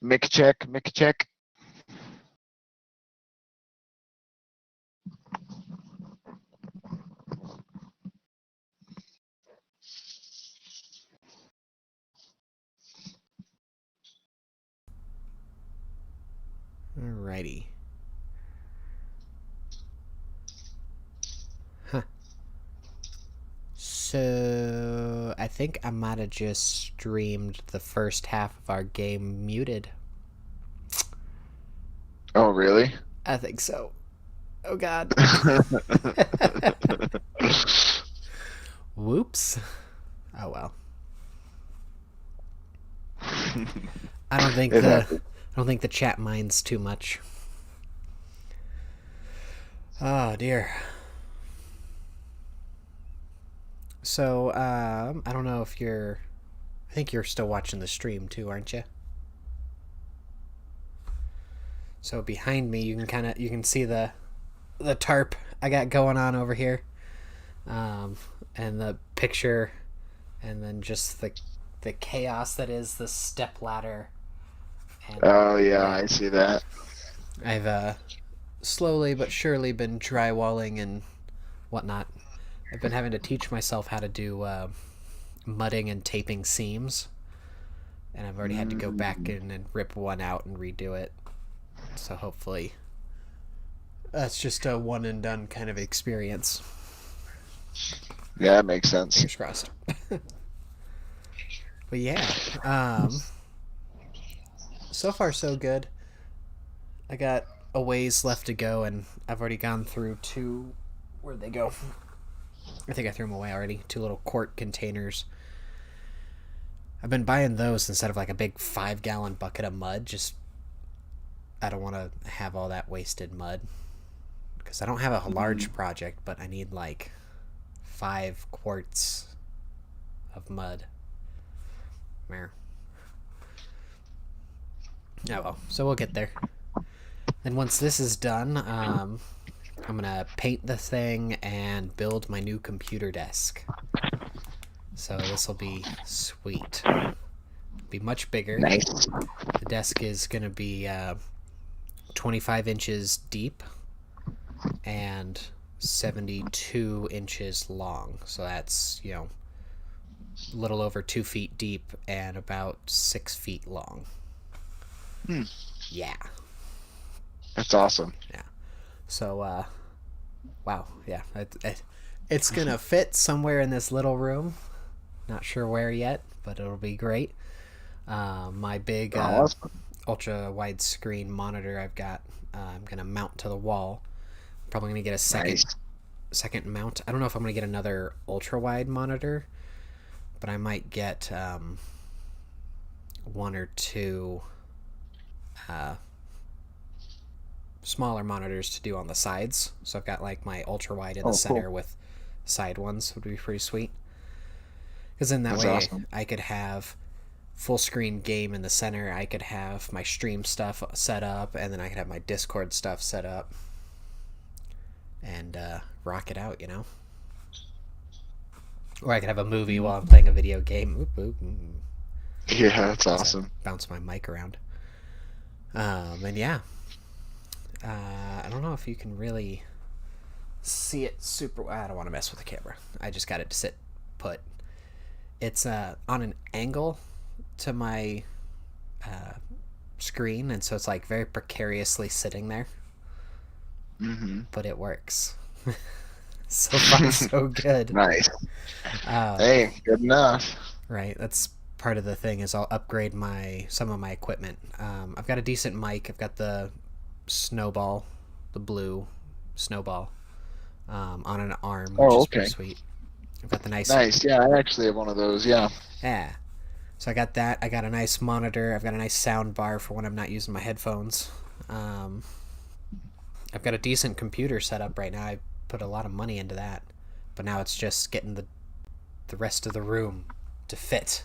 Mic check, mic check. Alrighty. Huh. So, I think I might have just streamed the first half of our game muted. Oh, really? I think so. Oh god. Whoops. Oh well. I don't think the chat minds too much. Oh dear. So, I don't know if I think you're still watching the stream too, aren't you? So behind me, you can see the tarp I got going on over here, and the picture, and then just the chaos that is the step ladder. And, oh yeah, I see that. I've slowly but surely been drywalling and whatnot. I've been having to teach myself how to do mudding and taping seams, and I've already had to go back in and rip one out and redo it. So hopefully that's just a one and done kind of experience. Yeah, that makes sense. Fingers crossed. But yeah, so far so good. I got a ways left to go, and I've already gone through two. Where'd they go? I think I threw them away already. 2 little quart containers. I've been buying those instead of like a big 5-gallon bucket of mud. Just I don't want to have all that wasted mud, because I don't have a large project, but I need like 5 quarts of mud. There. Oh well, so we'll get there. And once this is done, I'm gonna paint the thing and build my new computer desk. So this will be sweet. Be much bigger. Nice. The desk is gonna be 25 inches deep and 72 inches long. So that's, a little over 2 feet deep and about 6 feet long. Yeah. That's awesome. Yeah. So, wow. Yeah. It's going to fit somewhere in this little room. Not sure where yet, but it'll be great. My big ultra wide screen monitor I've got, I'm going to mount to the wall. Probably going to get a second mount. I don't know if I'm going to get another ultra wide monitor, but I might get 1 or 2 smaller monitors to do on the sides. So I've got like my ultra wide in the center with side ones. Would be pretty sweet. Because in that way, awesome. I could have full screen game in the center. I could have my stream stuff set up, and then I could have my Discord stuff set up, and rock it out, Or I could have a movie while I'm playing a video game. Oop, oop, yeah, that's awesome. Bounce my mic around. And yeah. I don't know if you can really see it super. I don't want to mess with the camera. I just got it to sit put. It's on an angle to my screen, and so it's like very precariously sitting there. But it works. So far, so good. Nice. Hey, good enough. Right. That's part of the thing. Is I'll upgrade some of my equipment. I've got a decent mic. I've got the snowball, the blue snowball, on an arm, which is pretty sweet. I've got the nice. Yeah, I actually have one of those. Yeah. So I got that. I got a nice monitor. I've got a nice sound bar for when I'm not using my headphones. I've got a decent computer set up right now. I put a lot of money into that, but now it's just getting the rest of the room to fit.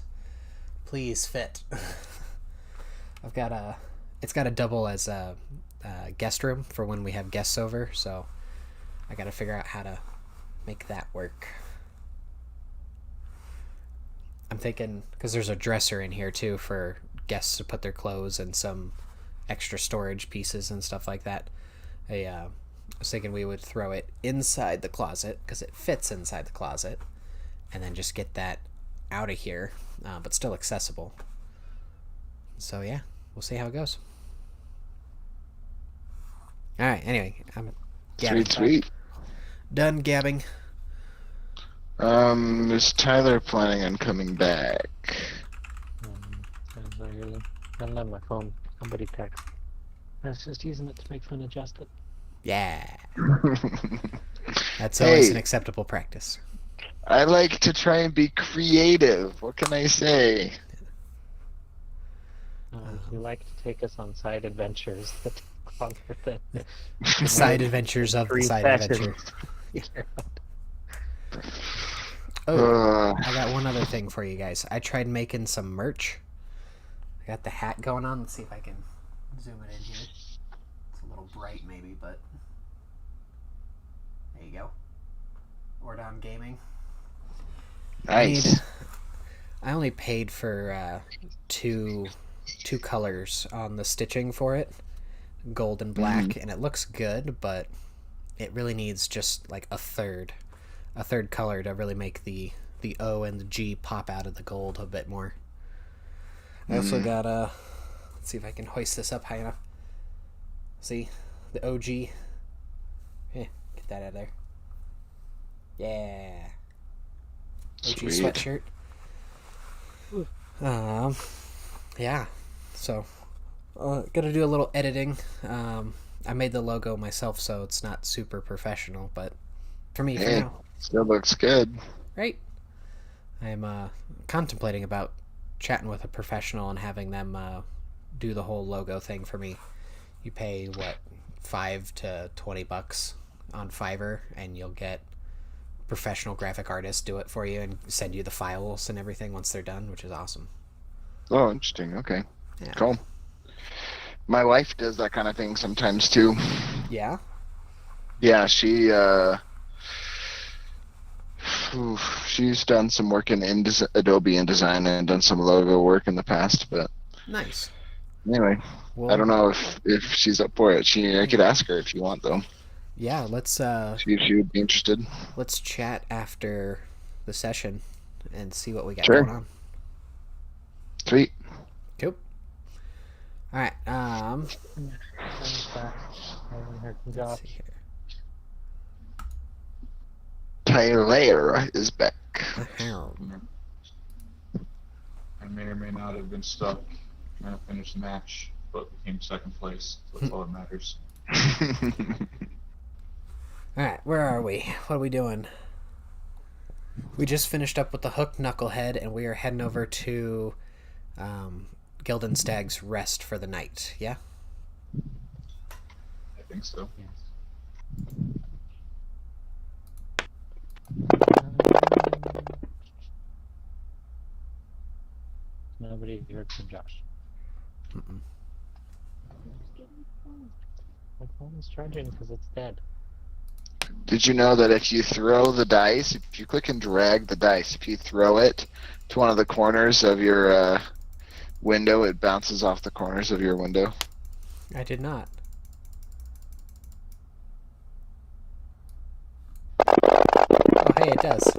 Please fit. It's got a double as a guest room for when we have guests over, so I got to figure out how to make that work. I'm thinking, because there's a dresser in here too for guests to put their clothes and some extra storage pieces and stuff like that. I was thinking we would throw it inside the closet because it fits inside the closet, and then just get that out of here, but still accessible. So yeah, we'll see how it goes. All right. Anyway, I'm gabbing. Sweet. Done gabbing. Is Tyler planning on coming back? I don't have my phone. Somebody text. I was just using it to make fun of Justin. Yeah. That's always an acceptable practice. I like to try and be creative. What can I say? You like to take us on side adventures that take longer than The side adventures of the side adventure. Oh, I got one other thing for you guys. I tried making some merch. I got the hat going on. Let's see if I can zoom it in here. It's a little bright maybe, but there you go. Ordon Gaming. Nice. I only paid for two colors on the stitching for it, gold and black, and it looks good, but it really needs just like a third color to really make the O and the G pop out of the gold a bit more. I also got let's see if I can hoist this up high enough. See the OG. Get that out of there. Yeah. OG Sweet. sweatshirt. Yeah. So, gotta do a little editing. I made the logo myself, so it's not super professional, but for me, for now. Still looks good. Right? I'm contemplating about chatting with a professional and having them do the whole logo thing for me. You pay, what, $5 to $20 on Fiverr, and you'll get professional graphic artists do it for you and send you the files and everything once they're done, which is awesome. Oh, interesting. Okay. Yeah. Cool. My wife does that kind of thing sometimes too. Yeah? Yeah, she's done some work in Adobe InDesign and done some logo work in the past, but Nice. anyway, Well, I don't know if she's up for it. I could ask her if you want, though. Yeah, let's See if she would be interested. let's chat after the session and see what we got Sure. going on. Sweet. Cool. All right. I haven't heard from Josh. Let's see here. Tyler is back. Ahem. I may or may not have been stuck trying to finish the match, but became second place. So that's all that matters. All right, where are we? What are we doing? We just finished up with the hook knucklehead, and we are heading over to Gildenstag's rest for the night. Yeah. I think so. Yes. Nobody heard from Josh. Mm-mm. My phone is charging because it's dead. Did you know that if you throw the dice, if you click and drag the dice, if you throw it to one of the corners of your window, it bounces off the corners of your window? I did not. Oh, hey, it does.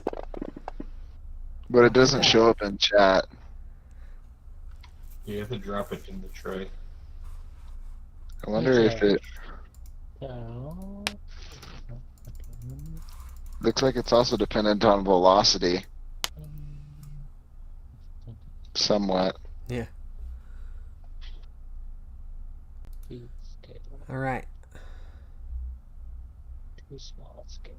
But it doesn't show up in chat. You have to drop it in the tray. I wonder if it Oh. looks like it's also dependent on velocity, somewhat. Yeah. All right. Too small scale.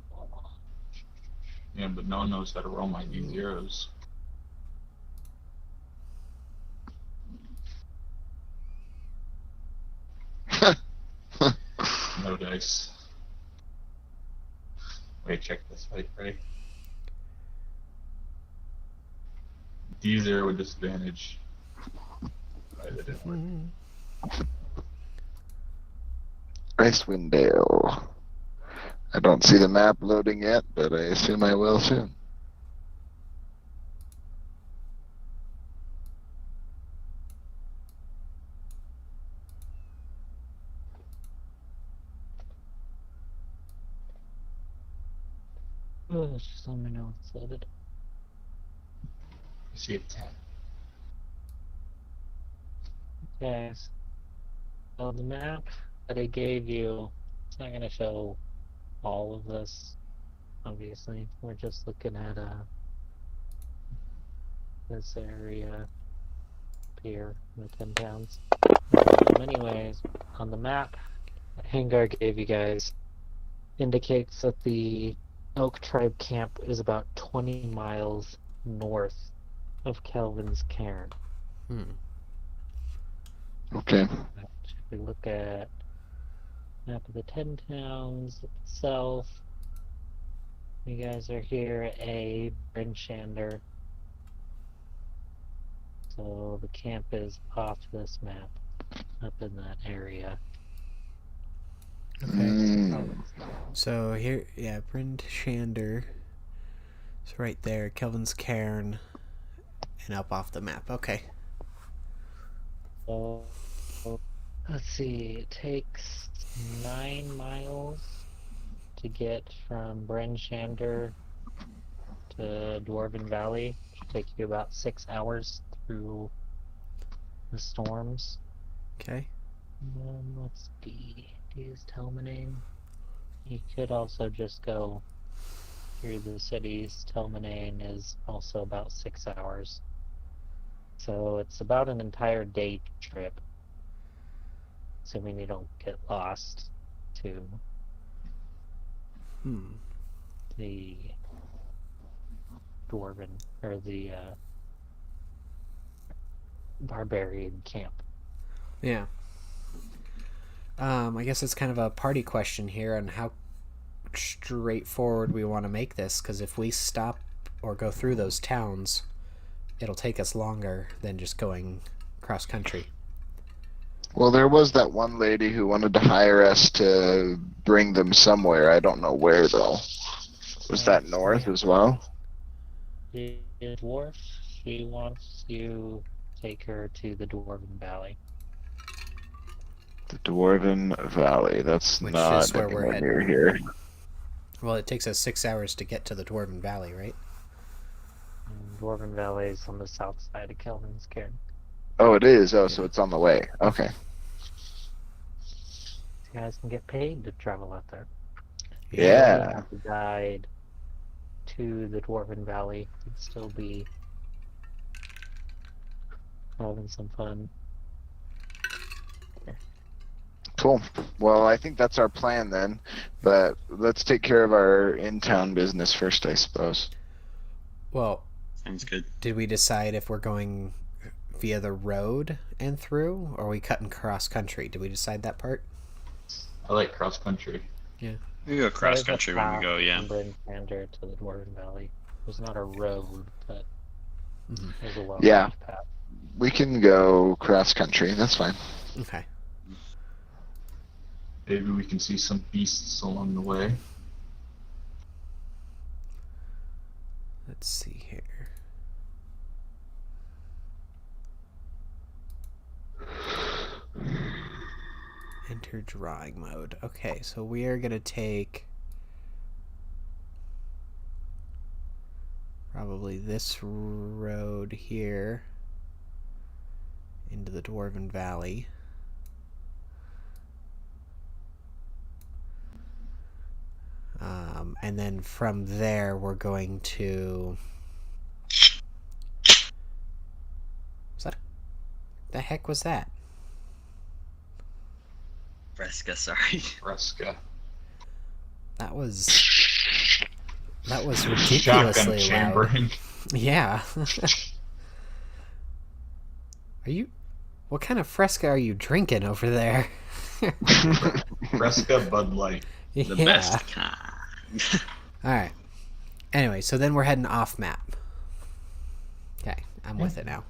Yeah, but no one knows how to roll my D0s. No dice. Wait, check this. Wait, ready? D0 with disadvantage. Right, that didn't work. Icewind Dale. I don't see the map loading yet, but I assume I will soon. Oh, just let me know it's loaded. I see a 10. Okay, so the map that I gave you, it's not going to show all of this, obviously. We're just looking at this area up here in the 10 towns. Anyways, on the map that Hangar gave you guys, indicates that the Elk Tribe Camp is about 20 miles north of Kelvin's Cairn. Okay. If we look at map of the 10 towns itself, you guys are here at A, Brinshander. So the camp is off this map, up in that area. Okay. So here, yeah, Bryn Shander. It's right there. Kelvin's Cairn. And up off the map. Okay. So let's see, it takes 9 miles to get from Brinshander to Dwarven Valley. It should take you about 6 hours through the storms. Okay. Let's see, use Telmanane. You could also just go through the cities. Telmanane is also about 6 hours. So it's about an entire day trip. Assuming you don't get lost to the Dwarven or the barbarian camp. Yeah. I guess it's kind of a party question here on how straightforward we want to make this, because if we stop or go through those towns, it'll take us longer than just going cross country. Well, there was that one lady who wanted to hire us to bring them somewhere. I don't know where, though. Was that north as well? The dwarf, she wants you to take her to the Dwarven Valley. The Dwarven Valley. That's Which not is where we're anywhere near heading. here. Well, it takes us 6 hours to get to the Dwarven Valley, right? And Dwarven Valley is on the south side of Kelvin's Cairn. Oh, it is? Oh, so it's on the way. Okay. You guys can get paid to travel out there. Yeah. The guide to the Dwarven Valley would still be having some fun. Cool. Well, I think that's our plan then. But let's take care of our in-town business first, I suppose. Well, Sounds good. did we decide if we're going via the road and through, or are we cutting cross country? Did we decide that part? I like cross country. We go cross There's a country when we path go, yeah. From Brinshander to the Dwarven Valley. There's not a road, but there's a well Yeah. path. We can go cross country. That's fine. Okay. Maybe we can see some beasts along the way. Let's see here. Enter drawing mode. Okay, so we are going to take probably this road here into the Dwarven Valley. And then from there, we're going to... The heck was that? Fresca, sorry. Fresca. That was Shotgun ridiculously loud. chambering. Yeah. Are you... What kind of Fresca are you drinking over there? Fresca Bud Light. The best kind. Alright. Anyway, so then we're heading off map. Okay, I'm with it now.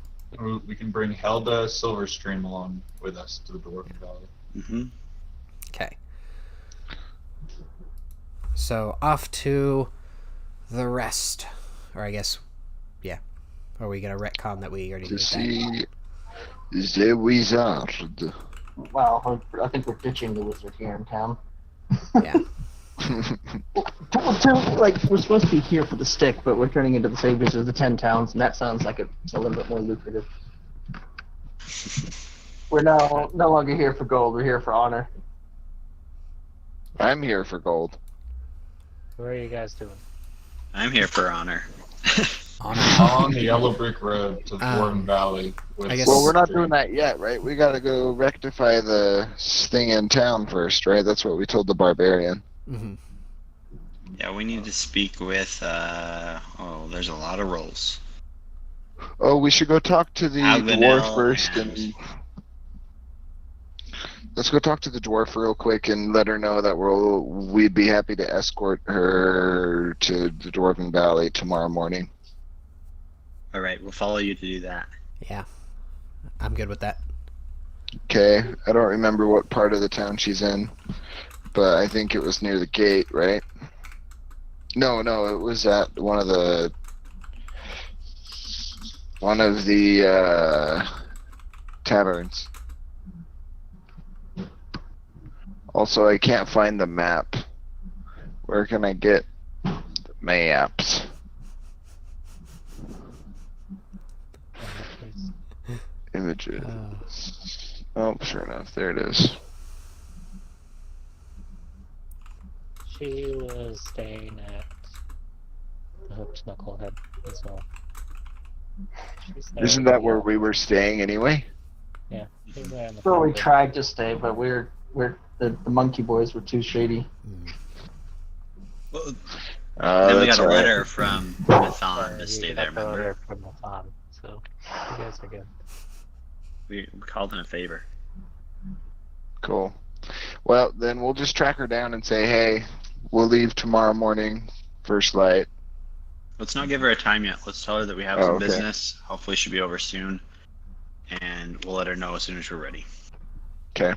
We can bring Helda Silverstream along with us to the Dwarven Valley. Mm-hmm. Okay. So off to the rest. Or I guess, yeah. Or are we going to retcon that we already To did that? see the wizard. Well, I think we're ditching the wizard here in town. Yeah. Like, we're supposed to be here for the stick, but we're turning into the Saviors of the 10 Towns, and that sounds like it's a little bit more lucrative. We're now no longer here for gold, we're here for honor. I'm here for gold. What are you guys doing? I'm here for honor. On the yellow brick road to Dwarven Valley. I guess- Well, we're not doing that yet, right? We gotta go rectify the thing in town first, right? That's what we told the barbarian. Mm-hmm. Yeah, we need to speak with. There's a lot of roles. Oh, we should go talk to the Avenel dwarf first, and let's go talk to the dwarf real quick and let her know that we'd be happy to escort her to the Dwarven Valley tomorrow morning. All right, we'll follow you to do that. Yeah, I'm good with that. Okay, I don't remember what part of the town she's in, but I think it was near the gate, right? No, it was at one of the taverns. Also, I can't find the map. Where can I get the maps? Images. Oh, sure enough, there it is. She was staying at the Hooked Knucklehead as well. She's there Isn't with that the, where we were staying anyway? Yeah, she's there in the Well, we fountain. tried to stay, but the monkey boys were too shady. Well, Oh, then we that's got a right. letter from Mathon to You stay got there, the remember? letter from the farm, so you guys are good. We called in a favor. Cool. Well, then we'll just track her down and say, hey, we'll leave tomorrow morning, first light. Let's not give her a time yet. Let's tell her that we have Oh, some okay. business. Hopefully she'll be over soon. And we'll let her know as soon as we're ready. Okay.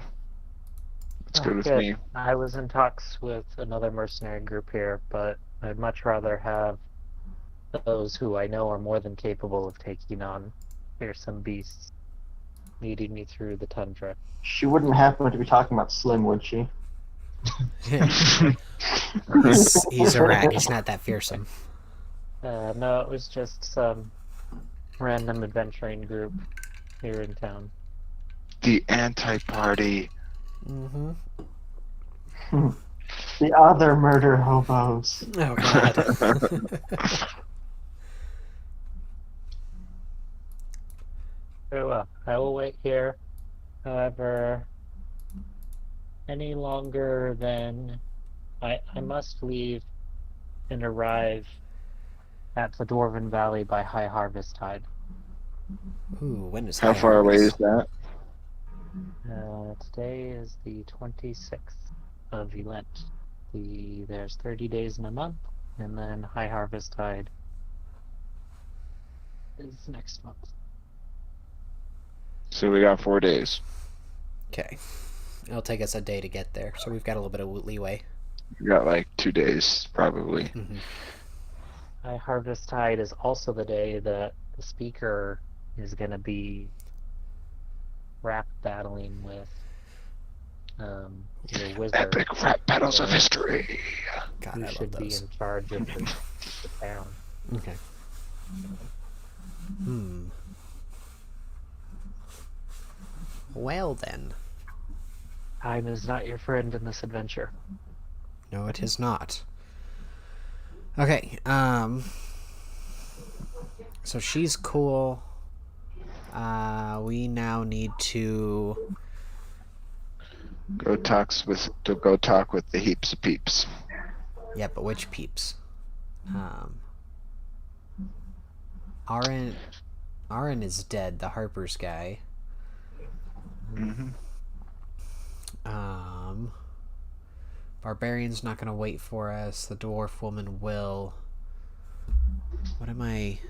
That's good with me. I was in talks with another mercenary group here, but I'd much rather have those who I know are more than capable of taking on fearsome beasts leading me through the tundra. She wouldn't happen to be talking about Slim, would she? He's a rat. He's not that fearsome. No, it was just some random adventuring group here in town. The anti-party. Mm-hmm. The other murder hobos. Oh god. Very well. I will wait here. However, any longer than I must leave and arrive at the Dwarven Valley by high harvest tide. Ooh, when is How high far away is harvest? that? Today is the 26th of Lent. There's 30 days in a month, and then high harvest tide is next month. So we got 4 days. Okay. It'll take us a day to get there, so we've got a little bit of leeway. We got like 2 days, probably. Mm-hmm. High harvest tide is also the day that the speaker is going to be rap battling with your wizard. Epic rap battles of history. God, Who I love should be those. in charge of the town. Okay. Well then. Time is not your friend in this adventure. No, it is not. Okay, so she's cool. We now need to... Go talk with the heaps of peeps. Yeah, but which peeps? Aaron is dead, the Harper's guy. Mm-hmm. Barbarian's not gonna wait for us. The dwarf woman will. What am I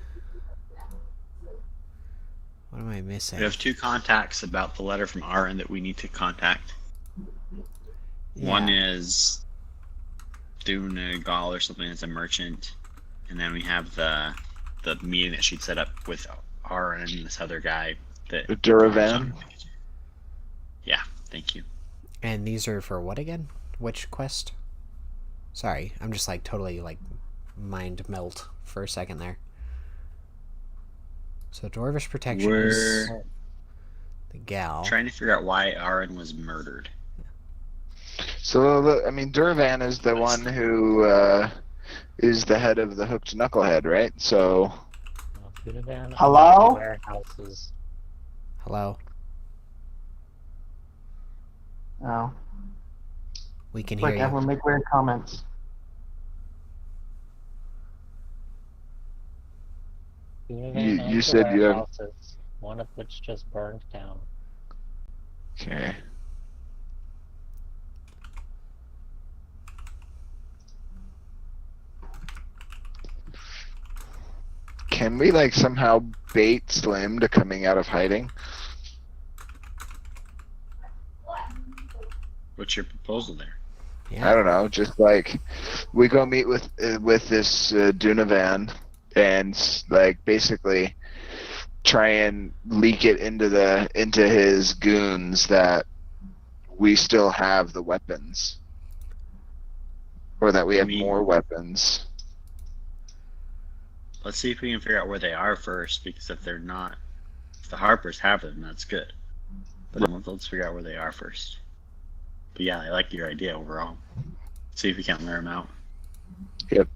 missing? We have 2 contacts about the letter from Aaron that we need to contact. One is Dunagal or something that's a merchant. And then we have the meeting that she'd set up with Aaron and this other guy. That Duravan? Yeah, thank you. And these are for what again? Which quest? Sorry, I'm just like totally like mind melt for a second there. So Dwarvish protection is We're the gal. trying to figure out why Aaron was murdered. So, I mean, Durvan is the one who is the head of the Hooked Knucklehead, right? So, Dunavan, Hello? warehouses. Hello, Oh. we can hear Quick, you. everyone make weird comments. Dunavan You owns the said you have- warehouses, one of which just burned down. okay. Can we like somehow bait Slim to coming out of hiding? What's your proposal there? Yeah. I don't know. Just like we go meet with this Dunavan and like basically try and leak it into his goons that we still have the weapons, or that we have more weapons. Let's see if we can figure out where they are first, because if they're not, if the Harpers have them, that's good. But let's figure out where they are first. But yeah, I like your idea overall. See if we can't lure them out. Yep.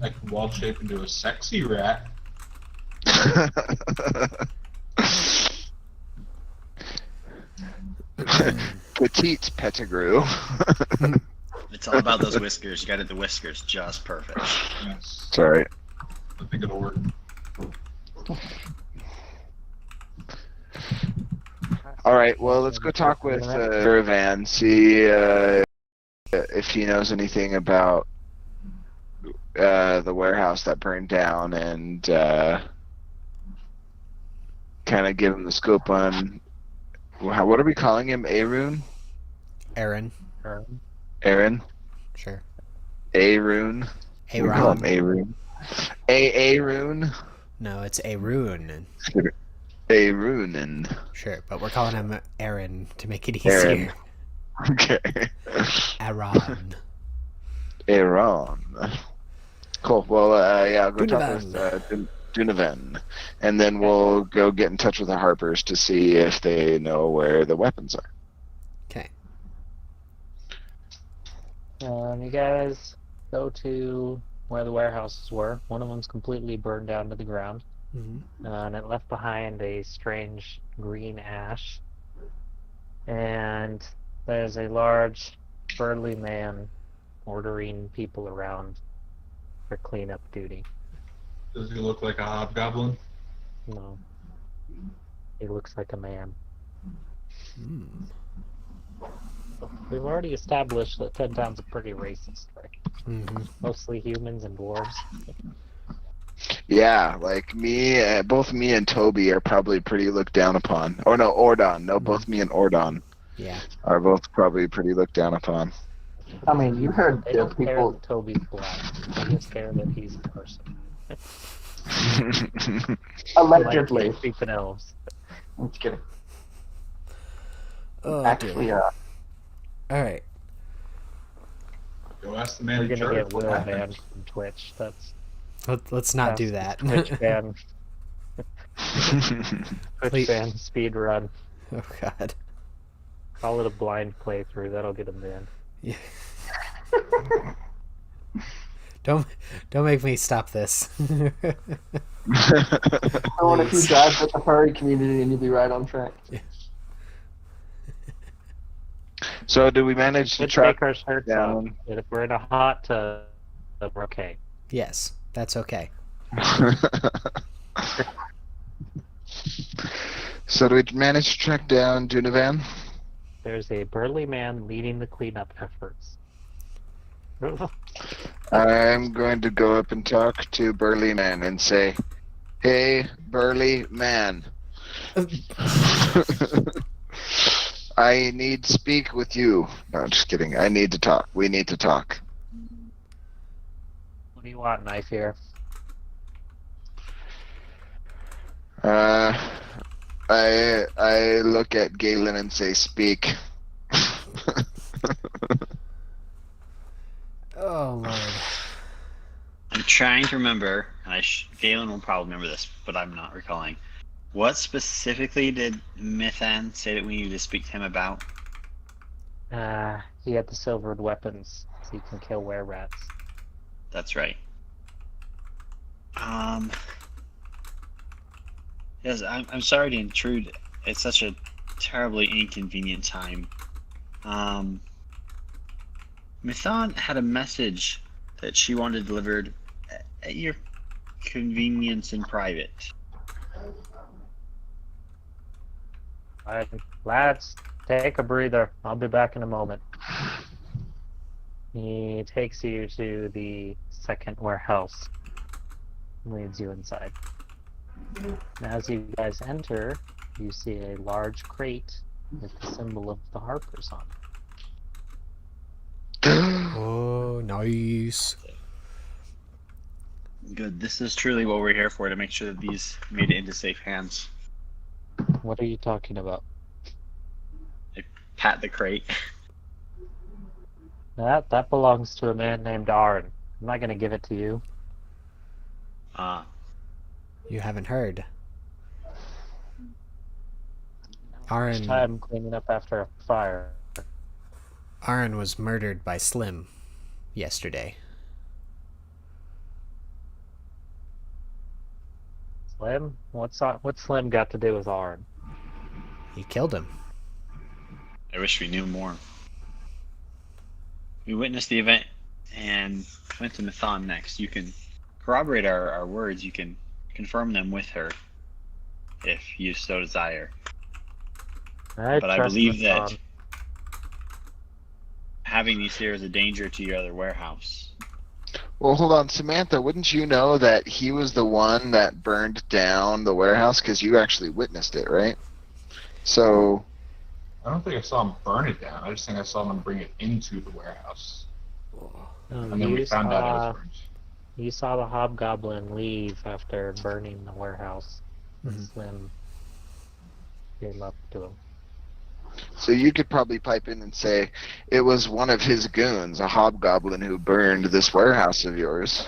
I can wild shape into a sexy rat. Petite Pettigrew. It's all about those whiskers. You got the whiskers just perfect. Yes. Sorry. I think it'll work. All right. Well, let's go talk with Durvan. See if he knows anything about the warehouse that burned down, and kind of give him the scope on what are we calling him? Arun? Aaron. Aaron? Sure. Arun? We call him Aaron. Arun. Arun? No, it's Arun. Arunin. Sure, but we're calling him Aaron to make it Aaron. easier. Okay. Aaron. Aaron. Cool. Well, yeah, I'll go talk Dunavan. with Dunavan, and then we'll go get in touch with the Harpers to see if they know where the weapons are. Okay. You guys go to where the warehouses were. One of them's completely burned down to the ground, Mm-hmm. and it left behind a strange green ash. And there's a large, burly man ordering people around for cleanup duty. Does he look like a hobgoblin? No. He looks like a man. Mm. We've already established that 10 Town's a pretty racist, right? Mm-hmm. Mostly humans and dwarves. Yeah, like both me and Toby are probably pretty looked down upon. Or no, Ordon. No, both me and Ordon Yeah. are both probably pretty looked down upon. I mean, you heard They the don't care people. that Toby's black. They just care that he's a person. Allegedly. Like speaking elves. I'm just kidding. Oh, Actually, dear. All right. Go ask the man We're in gonna charge get what Will happened. banned from Twitch. That's Let's not do that. Twitch ban. Twitch Please. ban speed run. Oh God. Call it a blind playthrough. That'll get him banned. Yeah. Don't make me stop this. I want to drive with the furry community and you'll be right on track. So, did we manage to Let's track take our shirts down? off. And if we're in a hot tub, we're okay. Yes, that's okay. So, do we manage to track down Dunavan? There's a burly man leading the cleanup efforts. I'm going to go up and talk to Burly Man and say, "Hey, Burly Man, I need to speak with you." No, just kidding. I need to talk. We need to talk. What do you want, knife here? I look at Galen and say, "Speak." I'm trying to remember, and Galen will probably remember this, but I'm not recalling. What specifically did Mythan say that we needed to speak to him about? He had the silvered weapons, so you can kill were-rats. That's right. Yes, I'm sorry to intrude. It's such a terribly inconvenient time. Mython had a message that she wanted delivered at your convenience in private. Alright, lads, take a breather. I'll be back in a moment. He takes you to the second warehouse. Leads you inside. And as you guys enter, you see a large crate with the symbol of the Harpers on it. Oh, nice. Good. This is truly what we're here for, to make sure that these made it into safe hands. What are you talking about? Pat the crate. That belongs to a man named Arn. I'm not gonna give it to you. You haven't heard. Next time cleaning up after a fire. Aaron was murdered by Slim yesterday. Slim? What's Slim got to do with Arn? He killed him. I wish we knew more. We witnessed the event and went to Mython next. You can corroborate our words. You can confirm them with her if you so desire. But I believe that having these here is a danger to your other warehouse. Well, hold on, Samantha, wouldn't you know that he was the one that burned down the warehouse because you actually witnessed it, right? So... I don't think I saw him burn it down. I just think I saw him bring it into the warehouse. And then we found out it was burned. You saw the hobgoblin leave after burning the warehouse. Mm-hmm. Slim came up to him. So you could probably pipe in and say, it was one of his goons, a hobgoblin, who burned this warehouse of yours.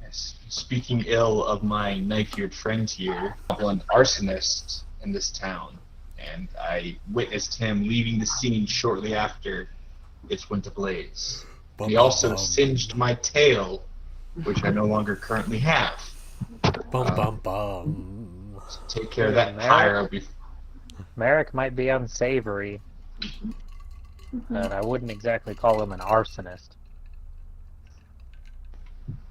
Yes. Speaking ill of my knife-eared friend here, an arsonist in this town. And I witnessed him leaving the scene shortly after it went ablaze. He also singed my tail, which I no longer currently have. So take care of that pyro before. Merrick might be unsavory, but I wouldn't exactly call him an arsonist.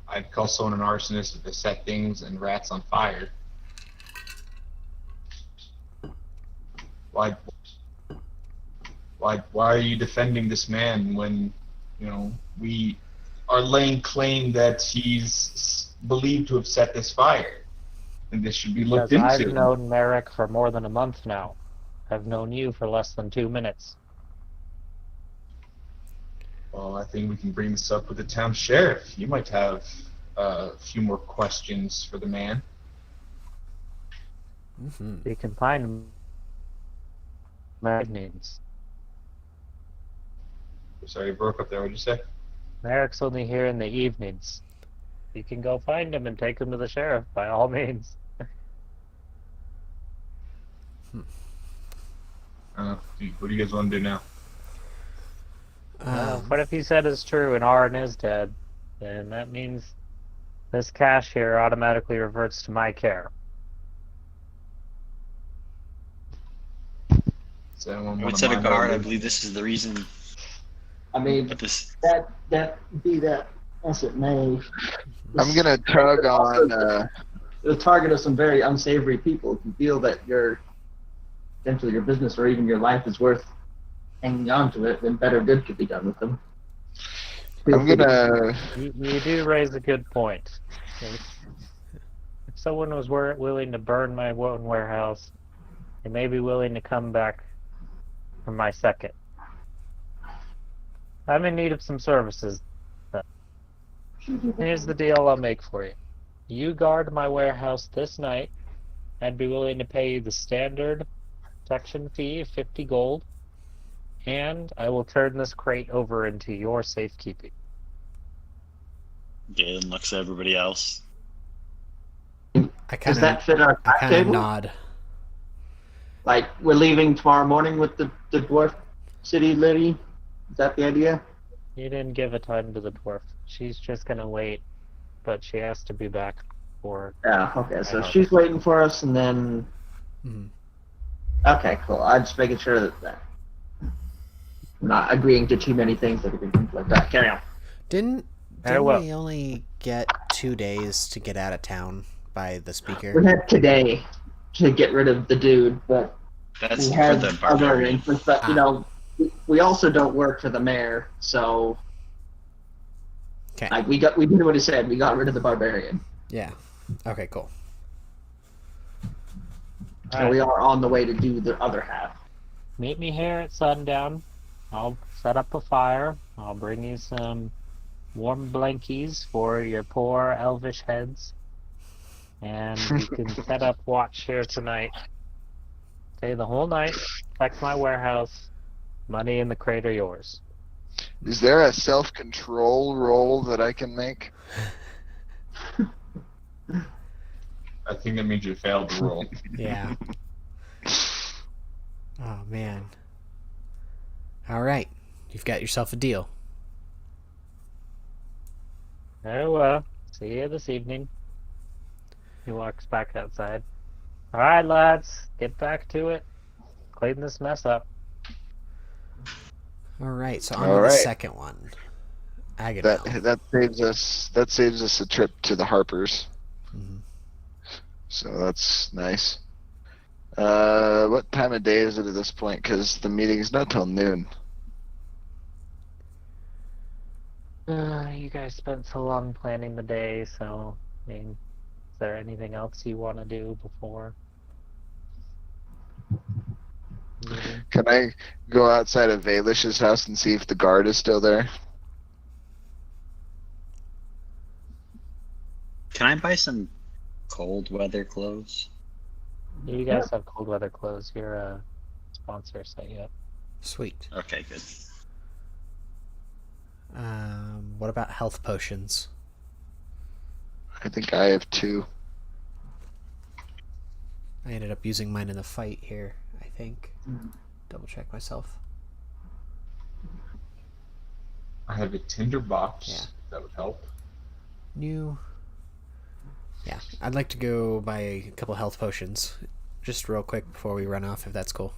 I'd call someone an arsonist if they set things and rats on fire. Why are you defending this man when, we are laying claim that he's believed to have set this fire? And this should be looked into. I've known Merrick for more than a month now. I've known you for less than 2 minutes. Well, I think we can bring this up with the town sheriff. You might have a few more questions for the man. Mm-hmm. You can find evenings. Sorry, you broke up there. What did you say? Merrick's only here in the evenings. You can go find him and take him to the sheriff, by all means. What do you guys want to do now? What if he said is true and Arn is dead? Then that means this cash here automatically reverts to my care. So I would set a guard. I believe this is the reason. I mean, But this. that be that as it may. I'm going to tug on... It'll target of some very unsavory people who feel that potentially your business or even your life is worth hanging on to it, then better good could be done with them. I'm going to... You do raise a good point. If someone was willing to burn my own warehouse, they may be willing to come back for my second. I'm in need of some services. Here's the deal I'll make for you. You guard my warehouse this night. I'd be willing to pay you the standard protection fee of 50 gold, and I will turn this crate over into your safekeeping. Galen looks at everybody else. I kind Does that of fit our I kind of timetable? nod. Like, we're leaving tomorrow morning with the dwarf city lady? Is that the idea? You didn't give a time to the dwarf. She's just gonna wait, but she has to be back for. Yeah, okay, so I hope. she's waiting for us, and then... Mhm. Okay, cool. I'm just making sure that I'm not agreeing to too many things that could conflict. That. Carry on. Didn't Very well. we only get 2 days to get out of town by the speaker? We had today to get rid of the dude, but That's we for had the other barbarian. arrangements. But, you know, we also don't work for the mayor, so... Okay. Like, we did what he said. We got rid of the barbarian. Yeah. Okay, cool. So we are on the way to do the other half. Meet me here at sundown. I'll set up a fire. I'll bring you some warm blankies for your poor elvish heads. And you can set up watch here tonight. Stay the whole night. Check my warehouse. Money in the crate are yours. Is there a self-control roll that I can make? I think that means you failed the roll. Yeah. Oh, man. All right. You've got yourself a deal. Very well. See you this evening. He walks back outside. All right, lads. Get back to it. Clean this mess up. All right, so on All to the right. second one. Agadel. That saves us a trip to the Harpers. Mhm. So that's nice. What time of day is it at this point? Because the meeting's not till noon. You guys spent so long planning the day, so, I mean, is there anything else you want to do before? meeting? Can I go outside of Valish's house and see if the guard is still there? Can I buy some cold weather clothes? You guys have cold weather clothes. Your sponsor set you up. Sweet. Okay, good. What about health potions? I think I have 2. I ended up using mine in the fight here, I think. Double check myself. I have a tinder box. Yeah. That would help. New. Yeah, I'd like to go buy a couple health potions. Just real quick before we run off, if that's cool.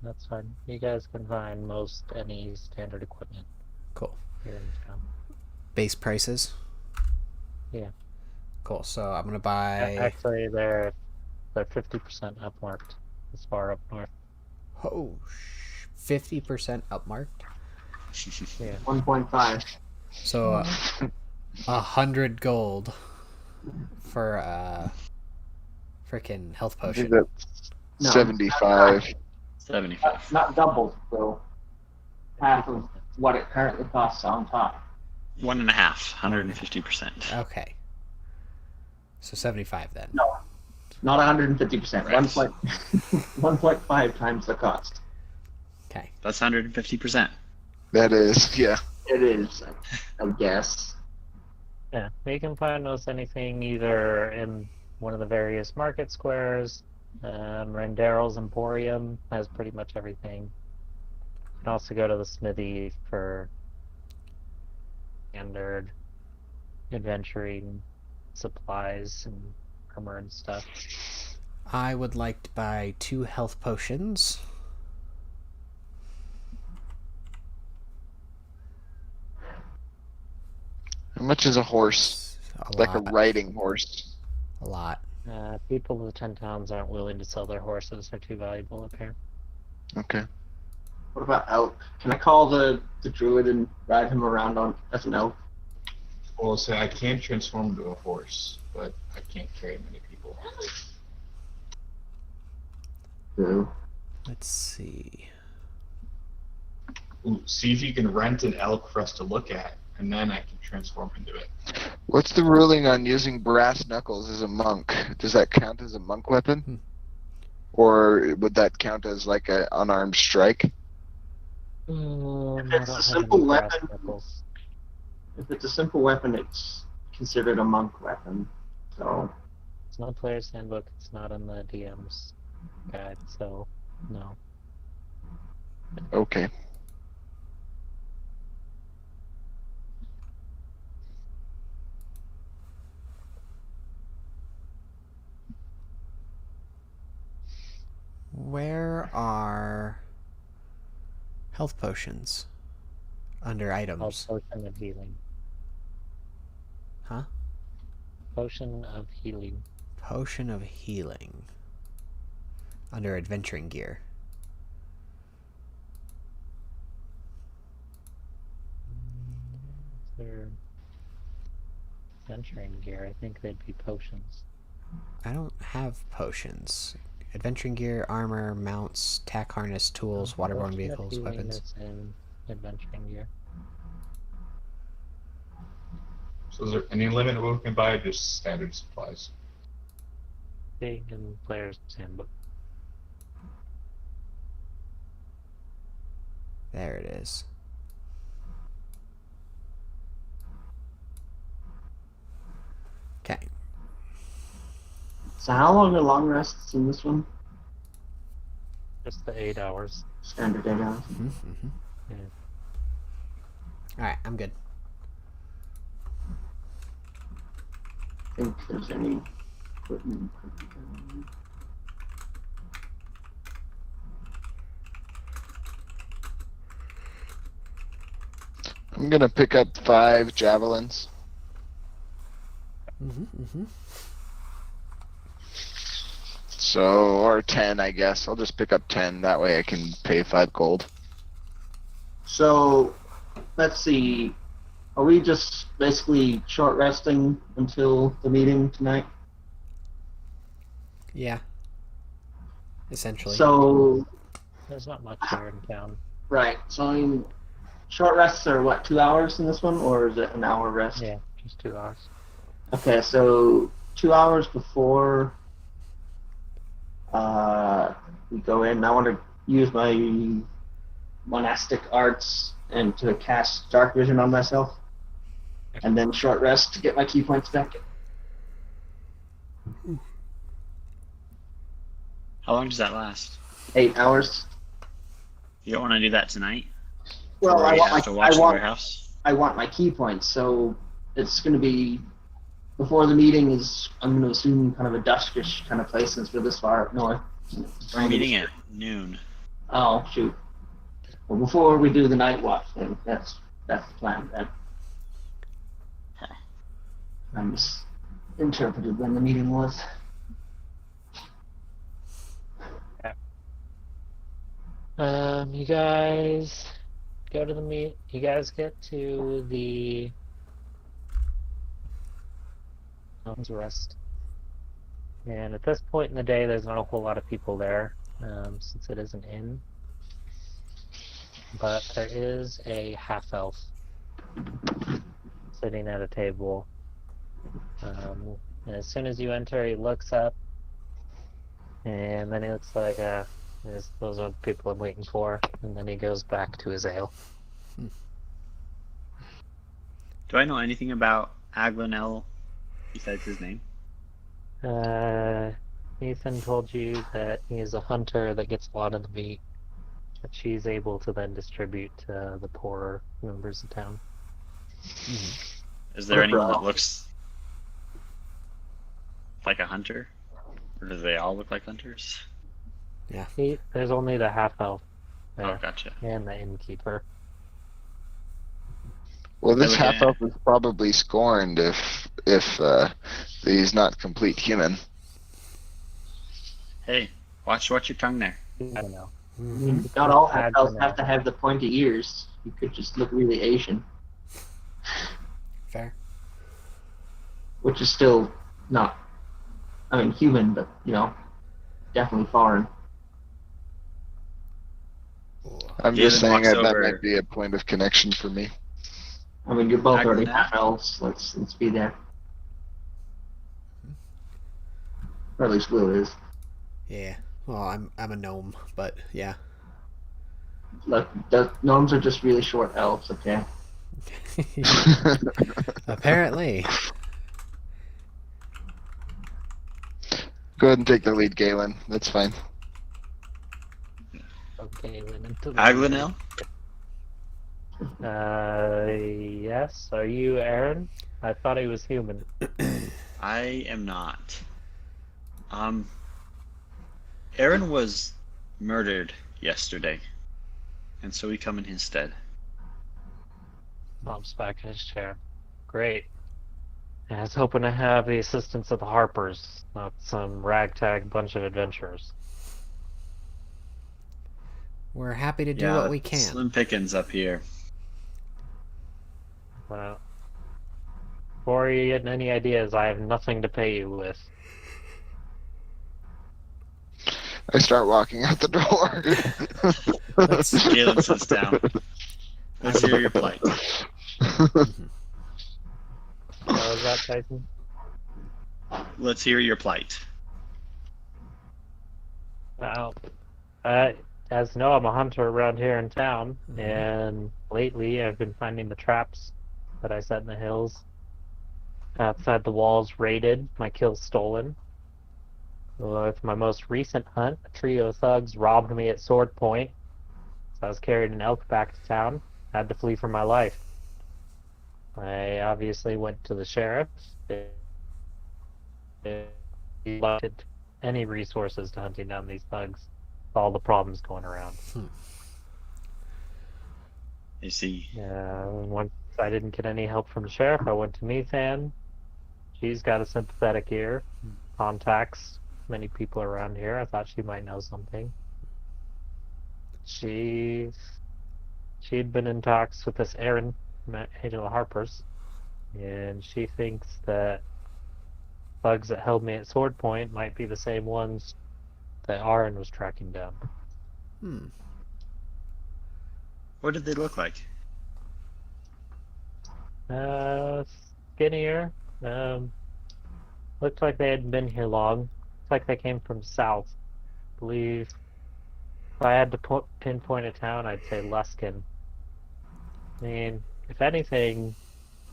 That's fine. You guys can find most any standard equipment Cool. here in town. Base prices? Yeah. Cool, so I'm gonna buy... Actually, they're 50% upmarked as far up north. Oh, 50% upmarked? Yeah. 1.5. So, 100 gold for frickin' health I think potion. that's No. 75. 75. Not double, so half of what it currently costs on top. 1.5. 150%. Okay. So 75 then. No, not 150%. Right. 1.5 times the cost. Okay. That's 150%. That is, yeah. It is, I guess. Yeah. You can find most anything either in one of the various market squares. Rendaryl's Emporium has pretty much everything. You can also go to the smithy for standard adventuring supplies and armor and stuff. I would like to buy 2 health potions. How much is a horse? Like a riding horse. A lot. People in the 10 towns aren't willing to sell their horses. They're too valuable up here. Okay. What about Elk? Can I call the druid and ride him around on as an elk? Well, say I can transform into a horse, but I can't carry many people. True. Let's see. Ooh, see if you can rent an elk for us to look at, and then I can transform into it. What's the ruling on using brass knuckles as a monk? Does that count as a monk weapon? Or would that count as like an unarmed strike? If I it's don't a have simple any brass weapon, knuckles. if it's a simple weapon, it's considered a monk weapon. So It's not player's handbook. It's not in the DM's guide, so no. Okay. Where are health potions under items? Potion of healing. Huh? Potion of healing. Potion of healing under adventuring gear. If they're venturing gear, I think they'd be potions. I don't have potions. Adventuring gear, armor, mounts, tack harness, tools, waterborne Potion of vehicles, healing weapons. is in adventuring gear. So is there any limit of what we can buy, or just standard supplies? Being in player's handbook. There it is. Okay. So how long are long rests in this one? Just the 8 hours. Standard 8 hours. Yeah. Alright, I'm good. I think there's any equipment. I'm gonna pick up 5 javelins. So, or 10, I guess. I'll just pick up 10. That way I can pay 5 gold. So let's see. Are we just basically short resting until the meeting tonight? Yeah. Essentially. So There's not much here in town. right. So I mean, short rests are what, 2 hours in this one, or is it an hour rest? Yeah, just 2 hours. Okay, so 2 hours before we go in, I want to use my monastic arts and to cast dark vision on myself, and then short rest to get my key points back. How long does that last? 8 hours. You don't want to do that tonight? Well, Or I you want have to my, watch I the want, warehouse? I want my key points, so it's going to be before the meeting is. I'm going to assume kind of a duskish kind of place since we're this far up north. We're meeting at noon. Oh shoot! Well, before we do the night watch, then that's the plan. Then I misinterpreted when the meeting was. You guys go to the meet. You guys get to the rest. And at this point in the day, there's not a whole lot of people there, since it is an inn. But there is a half-elf sitting at a table. And as soon as you enter, he looks up, and then he looks like, those are the people I'm waiting for, and then he goes back to his ale. Do I know anything about Aglinel besides his name? Ethan told you that he is a hunter that gets a lot of the meat that she's able to then distribute to the poorer members of town. Is there anyone that looks like a hunter? Or do they all look like hunters? Yeah. There's only the half-elf Oh, gotcha. and the innkeeper. Well, this Okay. half elf is probably scorned if he's not complete human. Hey, watch your tongue there. I don't know. Not all half-elves have to have the pointy ears. You could just look really Asian, Fair. which is still not. I mean, human, but definitely foreign. I'm just Galen saying walks that over. might be a point of connection for me. I mean, you're both already Agnes? half-elves. Let's be there. Or at least Will is. Yeah. Well, I'm a gnome, but yeah. Look, the gnomes are just really short elves, okay? Apparently. Go ahead and take the lead, Galen. That's fine. Okay, then into the Aglinel? Yes. Are you Aaron? I thought he was human. I am not. Aaron was murdered yesterday, and so we come in his stead. Bumps back in his chair. Great. I was hoping to have the assistance of the Harpers, not some ragtag bunch of adventurers. We're happy to do what we can. Slim pickings up here. Well, before you get any ideas, I have nothing to pay you with. I start walking out the door. Galen sits down. Let's hear your plight. What was that, Tyson? Let's hear your plight. Well, as you know, I'm a hunter around here in town, and lately I've been finding the traps that I set in the hills. Outside the walls raided, my kills stolen. With my most recent hunt, a trio of thugs robbed me at sword point. So I was carrying an elk back to town. Had to flee for my life. I obviously went to the sheriff. He wanted any resources to hunting down these thugs. All the problems going around. You see. Once I didn't get any help from the sheriff, I went to Methan. She's got a sympathetic ear. Contacts many people around here. I thought she might know something. She'd been in talks with this Aaron, Angel of Harper's, and she thinks that thugs that held me at sword point might be the same ones that Aaron was tracking down. What did they look like? Skinnier. Looked like they hadn't been here long. Looked like they came from south. I believe if I had to pinpoint a town, I'd say Luskin. I mean, if anything,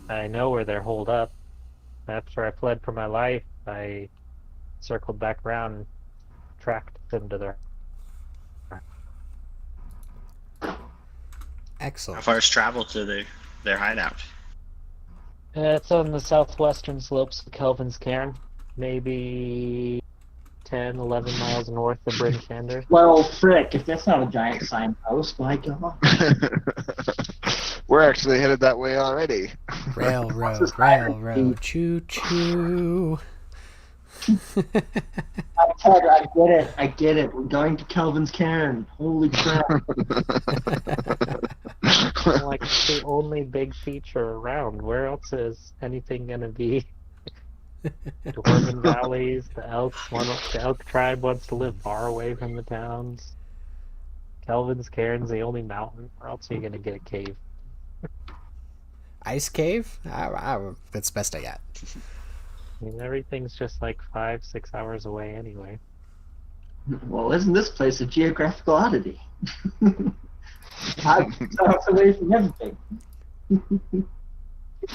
I know where they're holed up. After I fled for my life, I circled back around and tracked them to their... Excellent. How far is travel to their hideout? It's on the southwestern slopes of Kelvin's Cairn. Maybe 10, 11 miles north of Bryn Shander. Well, frick, if that's not a giant signpost, my god. We're actually headed that way already. Railroad, railroad, choo-choo. I get it. We're going to Kelvin's Cairn. Holy crap. Like, it's the only big feature around. Where else is anything going to be? Dwarven valleys, the Elk Tribe wants to live far away from the towns. Kelvin's Cairn's the only mountain. Where else are you going to get a cave? Ice cave? That's best I got. I mean, everything's just like 5-6 hours away anyway. Well, isn't this place a geographical oddity? I'm away from everything.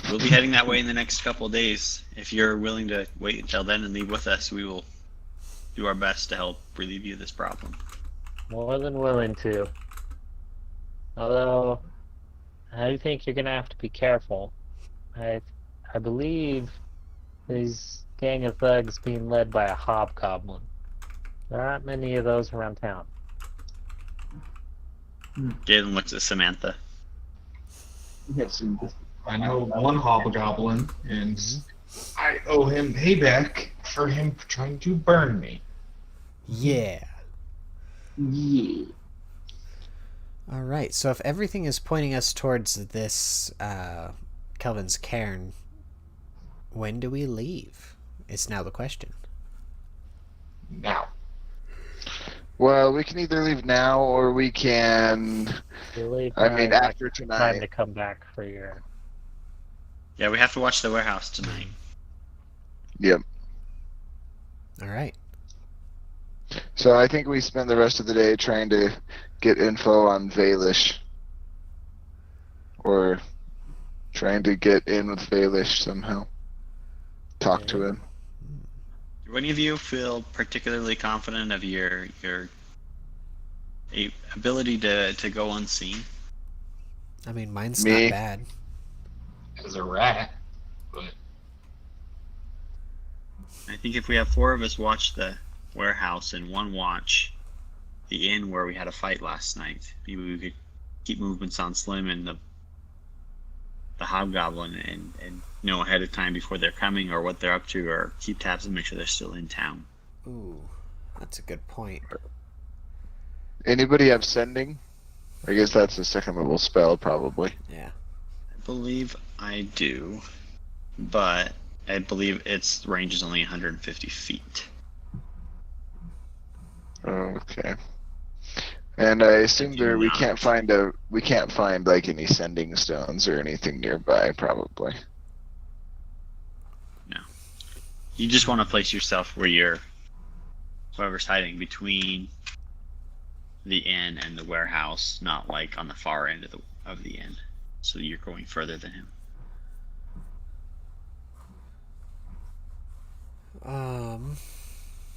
We'll be heading that way in the next couple of days. If you're willing to wait until then and leave with us, we will do our best to help relieve you of this problem. More than willing to. Although, I think you're going to have to be careful. I believe these gang of thugs being led by a hobgoblin. There aren't many of those around town. Galen looks at Samantha. I know one hobgoblin, and I owe him payback for him trying to burn me. Yeah. Yeah. All right. So if everything is pointing us towards this Kelvin's Cairn, when do we leave? It's now the question. Now. Well, we can either leave now or we can. Really, I mean, after time tonight. to come back for your... Yeah, we have to watch the warehouse tonight. Yep. All right. So I think we spend the rest of the day trying to get info on Valish. Or trying to get in with Valish somehow. Talk to him. Do any of you feel particularly confident of your ability to go unseen? I mean, mine's Me? not bad. As a rat, but I think if we have 4 of us watch the warehouse and 1 watch the inn where we had a fight last night, maybe we could keep movements on Slim and the hobgoblin and know ahead of time before they're coming or what they're up to, or keep tabs and make sure they're still in town. Ooh, that's a good point. Anybody have sending? I guess that's a second level spell, probably. Yeah. I believe I do, but I believe its range is only 150 feet. Okay. And I assume do we not. can't find like any sending stones or anything nearby, probably. No. You just want to place yourself where whoever's hiding between the inn and the warehouse, not like on the far end of the inn. So you're going further than him.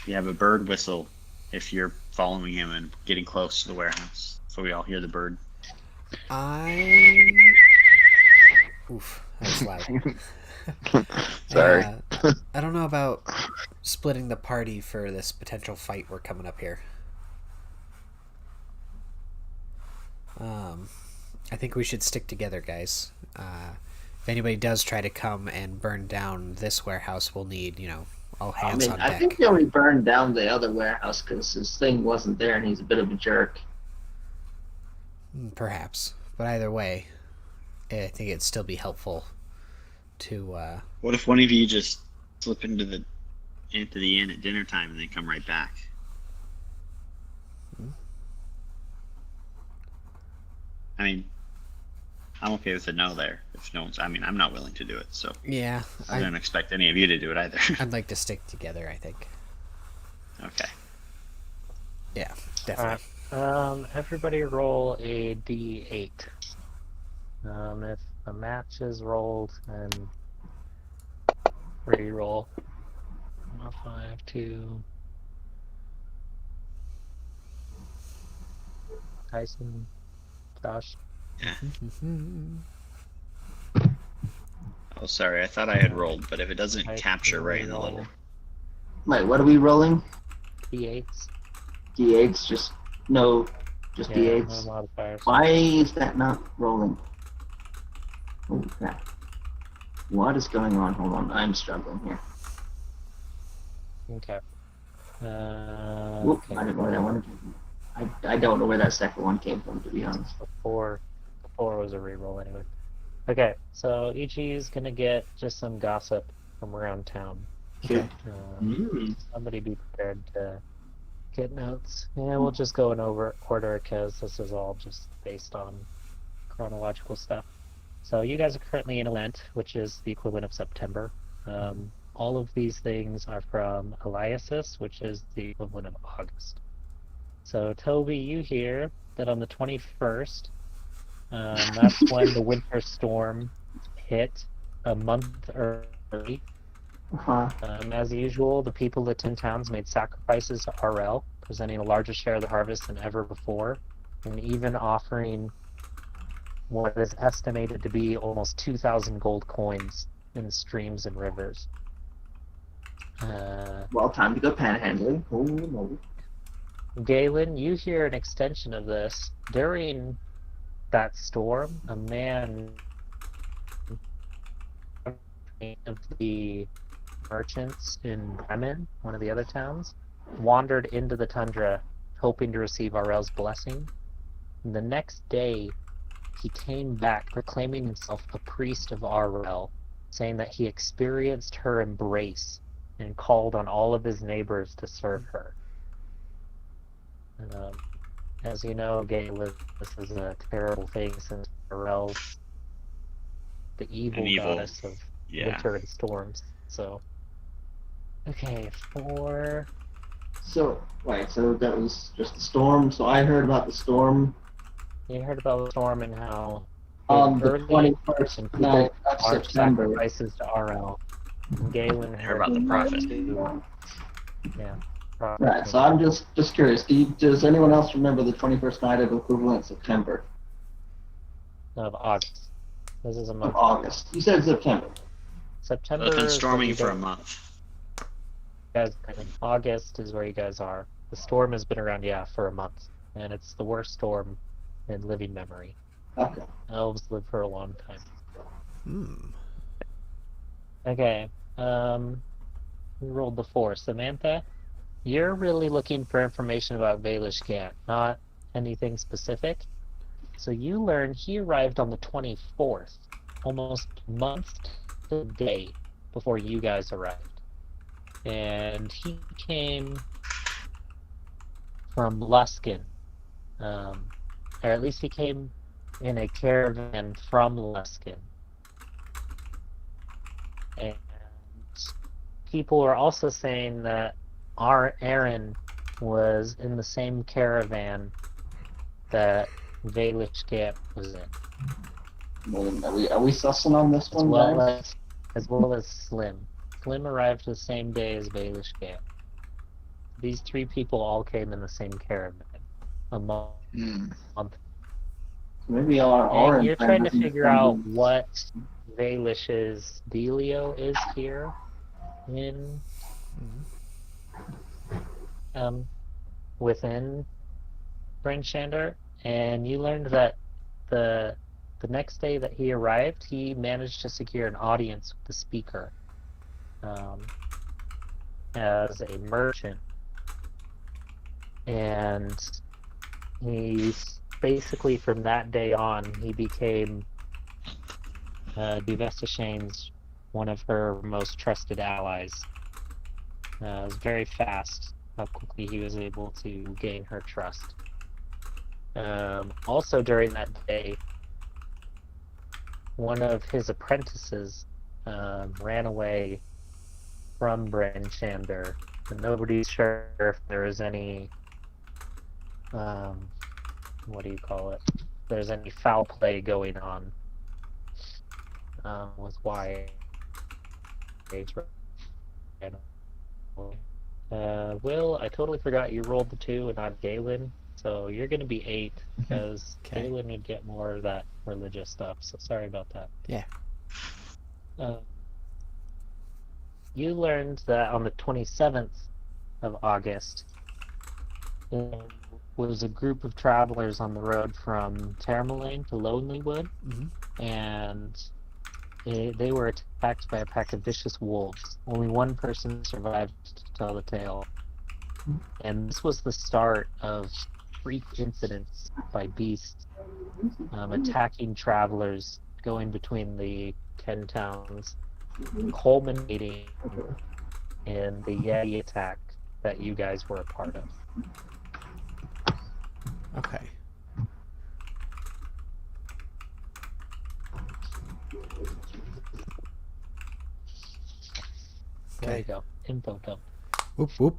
You have a bird whistle if you're following him and getting close to the warehouse. So we all hear the bird. Oof, that was loud. Sorry. I don't know about splitting the party for this potential fight we're coming up here. I think we should stick together, guys. If anybody does try to come and burn down this warehouse, we'll need, all hands on deck. I think he only burned down the other warehouse because his thing wasn't there and he's a bit of a jerk. Perhaps. But either way, I think it'd still be helpful to... What if one of you just slip into the inn at dinner time and then come right back? I mean, I'm okay with a no there. If no one's, I'm not willing to do it, so Yeah. I don't expect any of you to do it either. I'd like to stick together, I think. Okay. Yeah, definitely. Everybody roll a d8. If a match is rolled, then re-roll. 5, 2. Tyson, Josh. Yeah. Oh, sorry. I thought I had rolled, but if it doesn't capture right in the little... Wait, what are we rolling? D8s. D8s? Just No D8s? modifiers. Why is that not rolling? Holy crap. What is going on? Hold on, I'm struggling here. Okay. Whoop, I didn't know where that one. I don't know where that second one came from, to be honest. Four was a reroll anyway. Okay, so Ichi is gonna get just some gossip from around town. Okay. Somebody be prepared to get notes. Yeah, we'll just go in order because this is all just based on chronological stuff. So you guys are currently in Lent, which is the equivalent of September. All of these things are from Eliasis, which is the equivalent of August. So Toby, you hear that on the 21st, that's when the winter storm hit a month early. Uh-huh. As usual, the people of the 10 towns made sacrifices to RL, presenting a larger share of the harvest than ever before, and even offering what is estimated to be almost 2,000 gold coins in streams and rivers. Well, time to go panhandling. Oh, no. Galen, you hear an extension of this. During that storm, a man of the merchants in Bremen, one of the other towns, wandered into the tundra hoping to receive RL's blessing. And the next day, he came back proclaiming himself a priest of RL, saying that he experienced her embrace and called on all of his neighbors to serve her. As you know, Galen, this is a terrible thing since RL's the evil goddess of winter and storms. So, okay, 4, So, right, so that was just the storm. So I heard about the storm You heard about the storm and how on the early 21st and night people of are September. sacrifices to RL. And Galen Heard about the prophet. Yeah. prophet Right, so came. I'm just curious. Does anyone else remember the 21st night of equivalent September Of August. This is a of month. August? You said September. September It's been is where storming you for a guys, month. August is where you guys are. The storm has been around, for a month. And it's the worst storm in living memory. Okay. Elves live for a long time. Hmm. Okay. We rolled the 4. Samantha, you're really looking for information about Baelish Gant, not anything specific. So you learn he arrived on the 24th, almost a month to the day before you guys arrived. And he came from Luskin. Or at least he came in a caravan from Luskin. And people are also saying that our Aaron was in the same caravan that Baelish Gant was in. Are we sussing on this one, guys? As well as Slim. Slim arrived the same day as Baelish Gant. These 3 people all came in the same caravan a month. Maybe our And orange. you're trying to figure out what Baelish's dealio is here in within Bryn-Shander, and you learned that the next day that he arrived, he managed to secure an audience with the speaker as a merchant, and he's basically from that day on he became Duvestishane's one of her most trusted allies. It was very fast how quickly he was able to gain her trust. Also during that day, one of his apprentices ran away from Bryn-Shander, and nobody's sure if there is any there's any foul play going on with why Will, I totally forgot you rolled the 2 and not Galen, so you're gonna be 8 because Okay. Galen would get more of that religious stuff, so sorry about that. Yeah. You learned that on the 27th of August there was a group of travelers on the road from Termalaine to Lonelywood, and they were attacked by a pack of vicious wolves. Only one person survived to tell the tale. And this was the start of freak incidents by beasts attacking travelers going between the 10 towns, culminating in the Yeti attack that you guys were a part of. Okay. There you go. Info dump. Whoop whoop.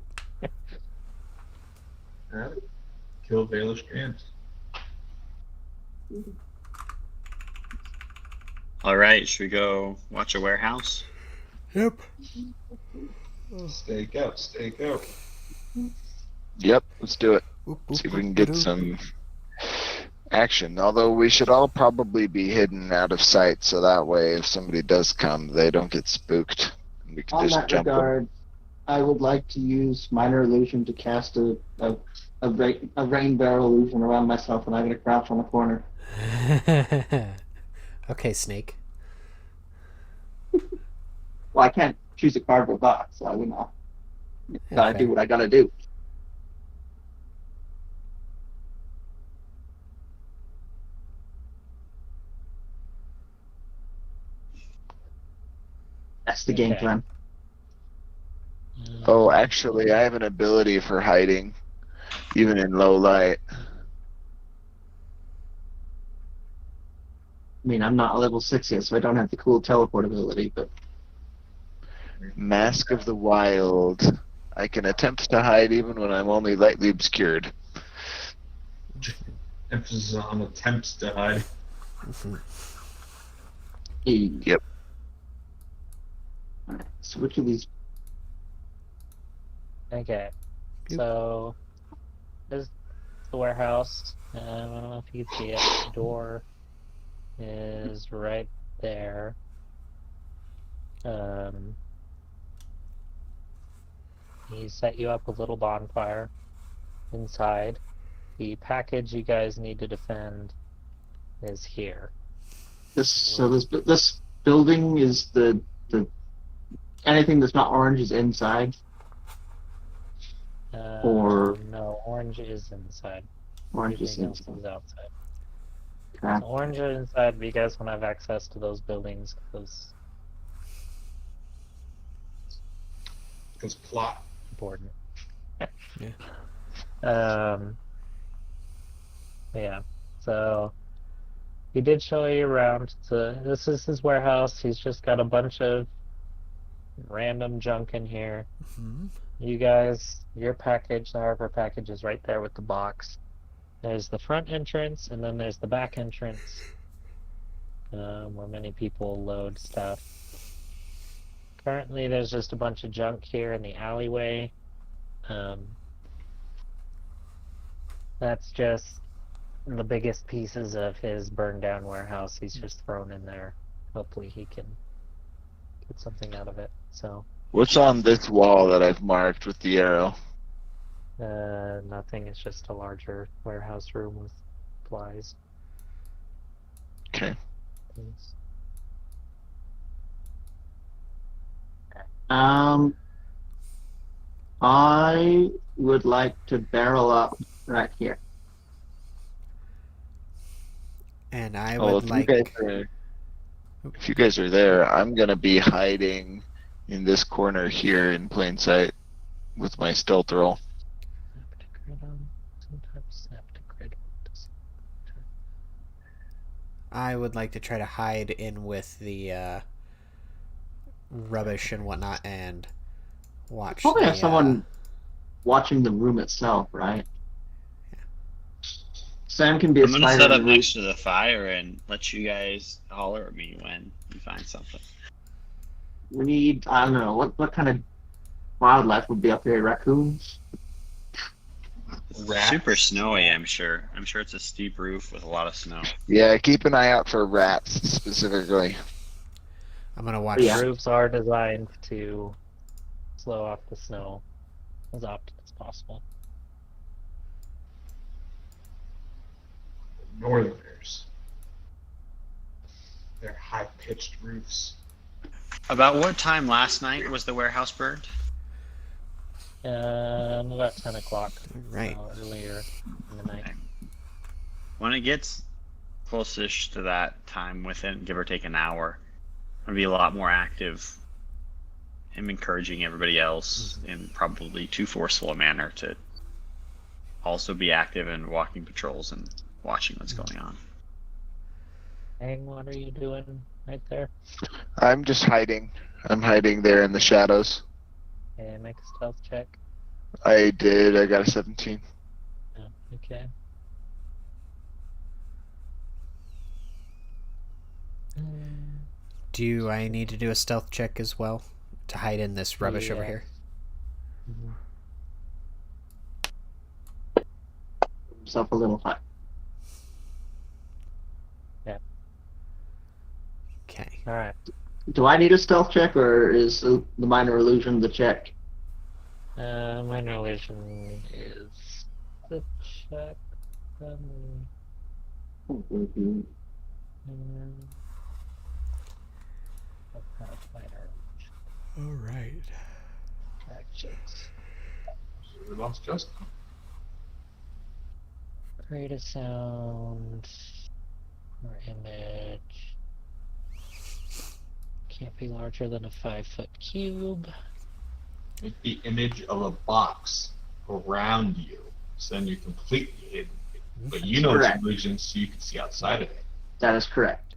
Alright. Kill Baelish Gant. All right, should we go watch a warehouse? Yep. Stake out, stake out. Yep, let's do it. Whoop, See if whoop, we can whoop, get whoop. some action. Although we should all probably be hidden out of sight, so that way if somebody does come, they don't get spooked. We can On just that jump them. regard, I would like to use minor illusion to cast a rain barrel illusion around myself, and I'm gonna crouch on the corner. Okay, Snake. Well, I can't choose a cardboard box, so I gotta do what I gotta do. That's the game Okay. plan. Oh, actually, I have an ability for hiding, even in low light. I mean, I'm not a level 6 yet, so I don't have the cool teleport ability, but Mask of the Wild. I can attempt to hide even when I'm only lightly obscured. Emphasis on attempts to hide. Yep. Alright, so which of these? Okay. Yep. So there's the warehouse. I don't know if you can see it. The door is right there. He set you up a little bonfire inside. The package you guys need to defend is here. This building is the anything that's not orange is inside. Or no, orange is inside. orange is Everything else inside. is outside. Okay. So orange is inside, but you guys won't have access to those buildings because Because plot. important. Yeah. Yeah. So he did show you around. This is his warehouse. He's just got a bunch of random junk in here. Mhm. You guys, your package, the Harper package, is right there with the box. There's the front entrance, and then there's the back entrance, where many people load stuff. Currently, there's just a bunch of junk here in the alleyway. That's just the biggest pieces of his burned down warehouse. He's just thrown in there. Hopefully, he can get something out of it. So. What's on this wall that I've marked with the arrow? Nothing. It's just a larger warehouse room with supplies. Okay. Things. I would like to barrel up right here. And I Well, would like. if you guys are there, I'm gonna be hiding in this corner here in plain sight with my stealth roll. Snap to grid on. Sometimes snap to grid doesn't. I would like to try to hide in with the rubbish and whatnot and watch. Probably the, have someone watching the room itself, right? Sam can be a I'm gonna spider. set in up the room. next to the fire and let you guys holler at me when you find something. We need, I don't know, what kind of wildlife would be up here? Raccoons? It's Rats. super snowy, I'm sure. I'm sure it's a steep roof with a lot of snow. Yeah, keep an eye out for rats specifically. I'm gonna watch. Yeah. Roofs are designed to slow off the snow as often as possible. Northerners. They're high-pitched roofs. About what time last night was the warehouse burned? About 10 o'clock. Right. Earlier in the night. When it gets close-ish to that time, within give or take an hour, I'm gonna be a lot more active. I'm encouraging everybody else in probably too forceful a manner to also be active in walking patrols and watching what's going on. Hang, what are you doing right there? I'm just hiding. I'm hiding there in the shadows. Okay, make a stealth check. I did. I got a 17. Oh, okay. Do I need to do a stealth check as well to hide in this rubbish over Yeah. here? Himself a little hut. Okay. All right. Do I need a stealth check, or is the minor illusion the check? Minor illusion is the check. All right. Actions. We lost Justin. Create a sound or image. Can't be larger than a 5-foot cube. Make the image of a box around you, so then you're completely hidden. But you know Correct. it's illusion, so you can see outside of it. That is correct.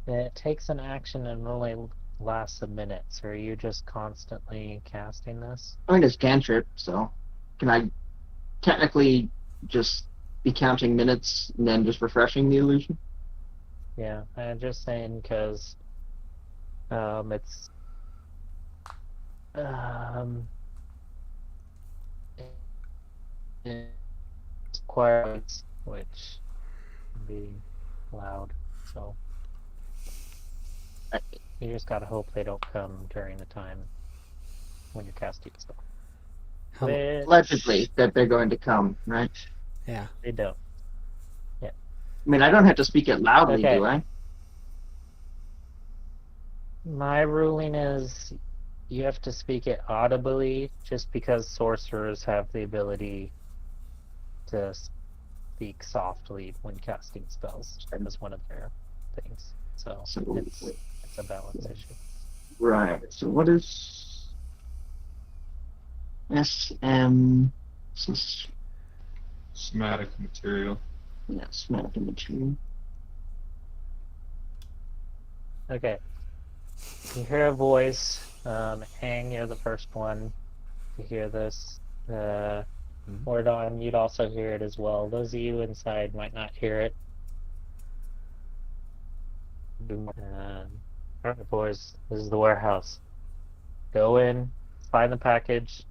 It takes an action and only lasts a minute, so are you just constantly casting this? I mean, it's cantrip, so can I technically just be counting minutes and then just refreshing the illusion? Yeah, I'm just saying because it's it's requirements which can be loud, so you just gotta hope they don't come during the time when you're casting stuff. How- Which Allegedly that they're going to come, right? Yeah. they don't. I mean, I don't have to speak it loudly, Okay. do I? My ruling is you have to speak it audibly just because sorcerers have the ability to speak softly when casting spells. That is one of their things. So So, it's a balance issue. right. So what is SM? Somatic material. Yes, medical material. Okay. You hear a voice. Hang, you're the first one to hear this. Mordon, you'd also hear it as well. Those of you inside might not hear it. Alright, boys, this is the warehouse. Go in, find the package.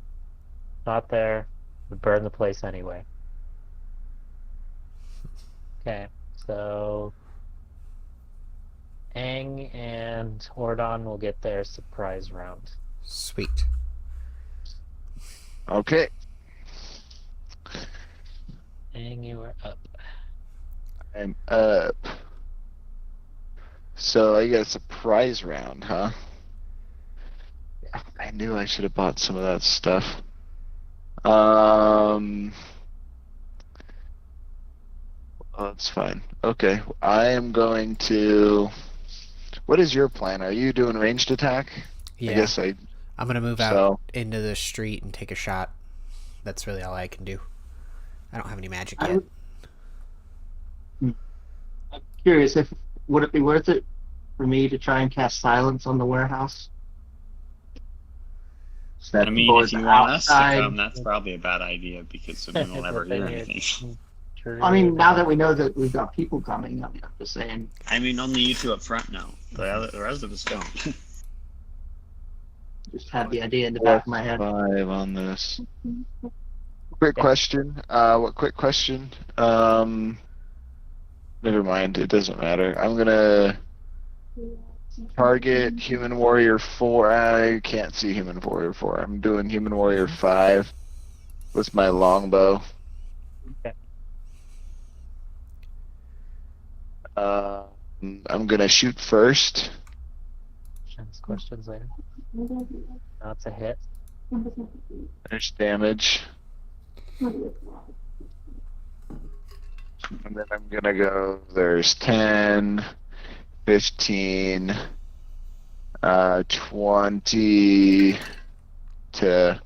Not there. We burn the place anyway. Okay, so Aang and Hordon will get their surprise round. Sweet. Okay. Aang, you are up. I'm up. So I get a surprise round, huh? I knew I should have bought some of that stuff. Oh, that's fine. Okay, I am going to. What is your plan? Are you doing ranged attack? Yeah. I guess I. I'm gonna move out So into the street and take a shot. That's really all I can do. I don't have any magic I yet. I'm curious if would it be worth it for me to try and cast silence on the warehouse? So that I the mean, boys if you want us to outside- come, that's probably a bad idea because then we'll never hear anything. I mean, now that we know that we've got people coming, I'm just saying. I mean, only you two up front know. The rest of us don't. Just had the idea in the back of my head. 5 on this. Quick Yeah. question. What quick question? Never mind. It doesn't matter. I'm gonna target Human Warrior 4. I can't see Human Warrior 4. I'm doing Human Warrior 5 with my longbow. Okay. I'm gonna shoot first. Ask questions later. That's a hit. Finish damage. And then I'm gonna go, there's 10, 15, 20 to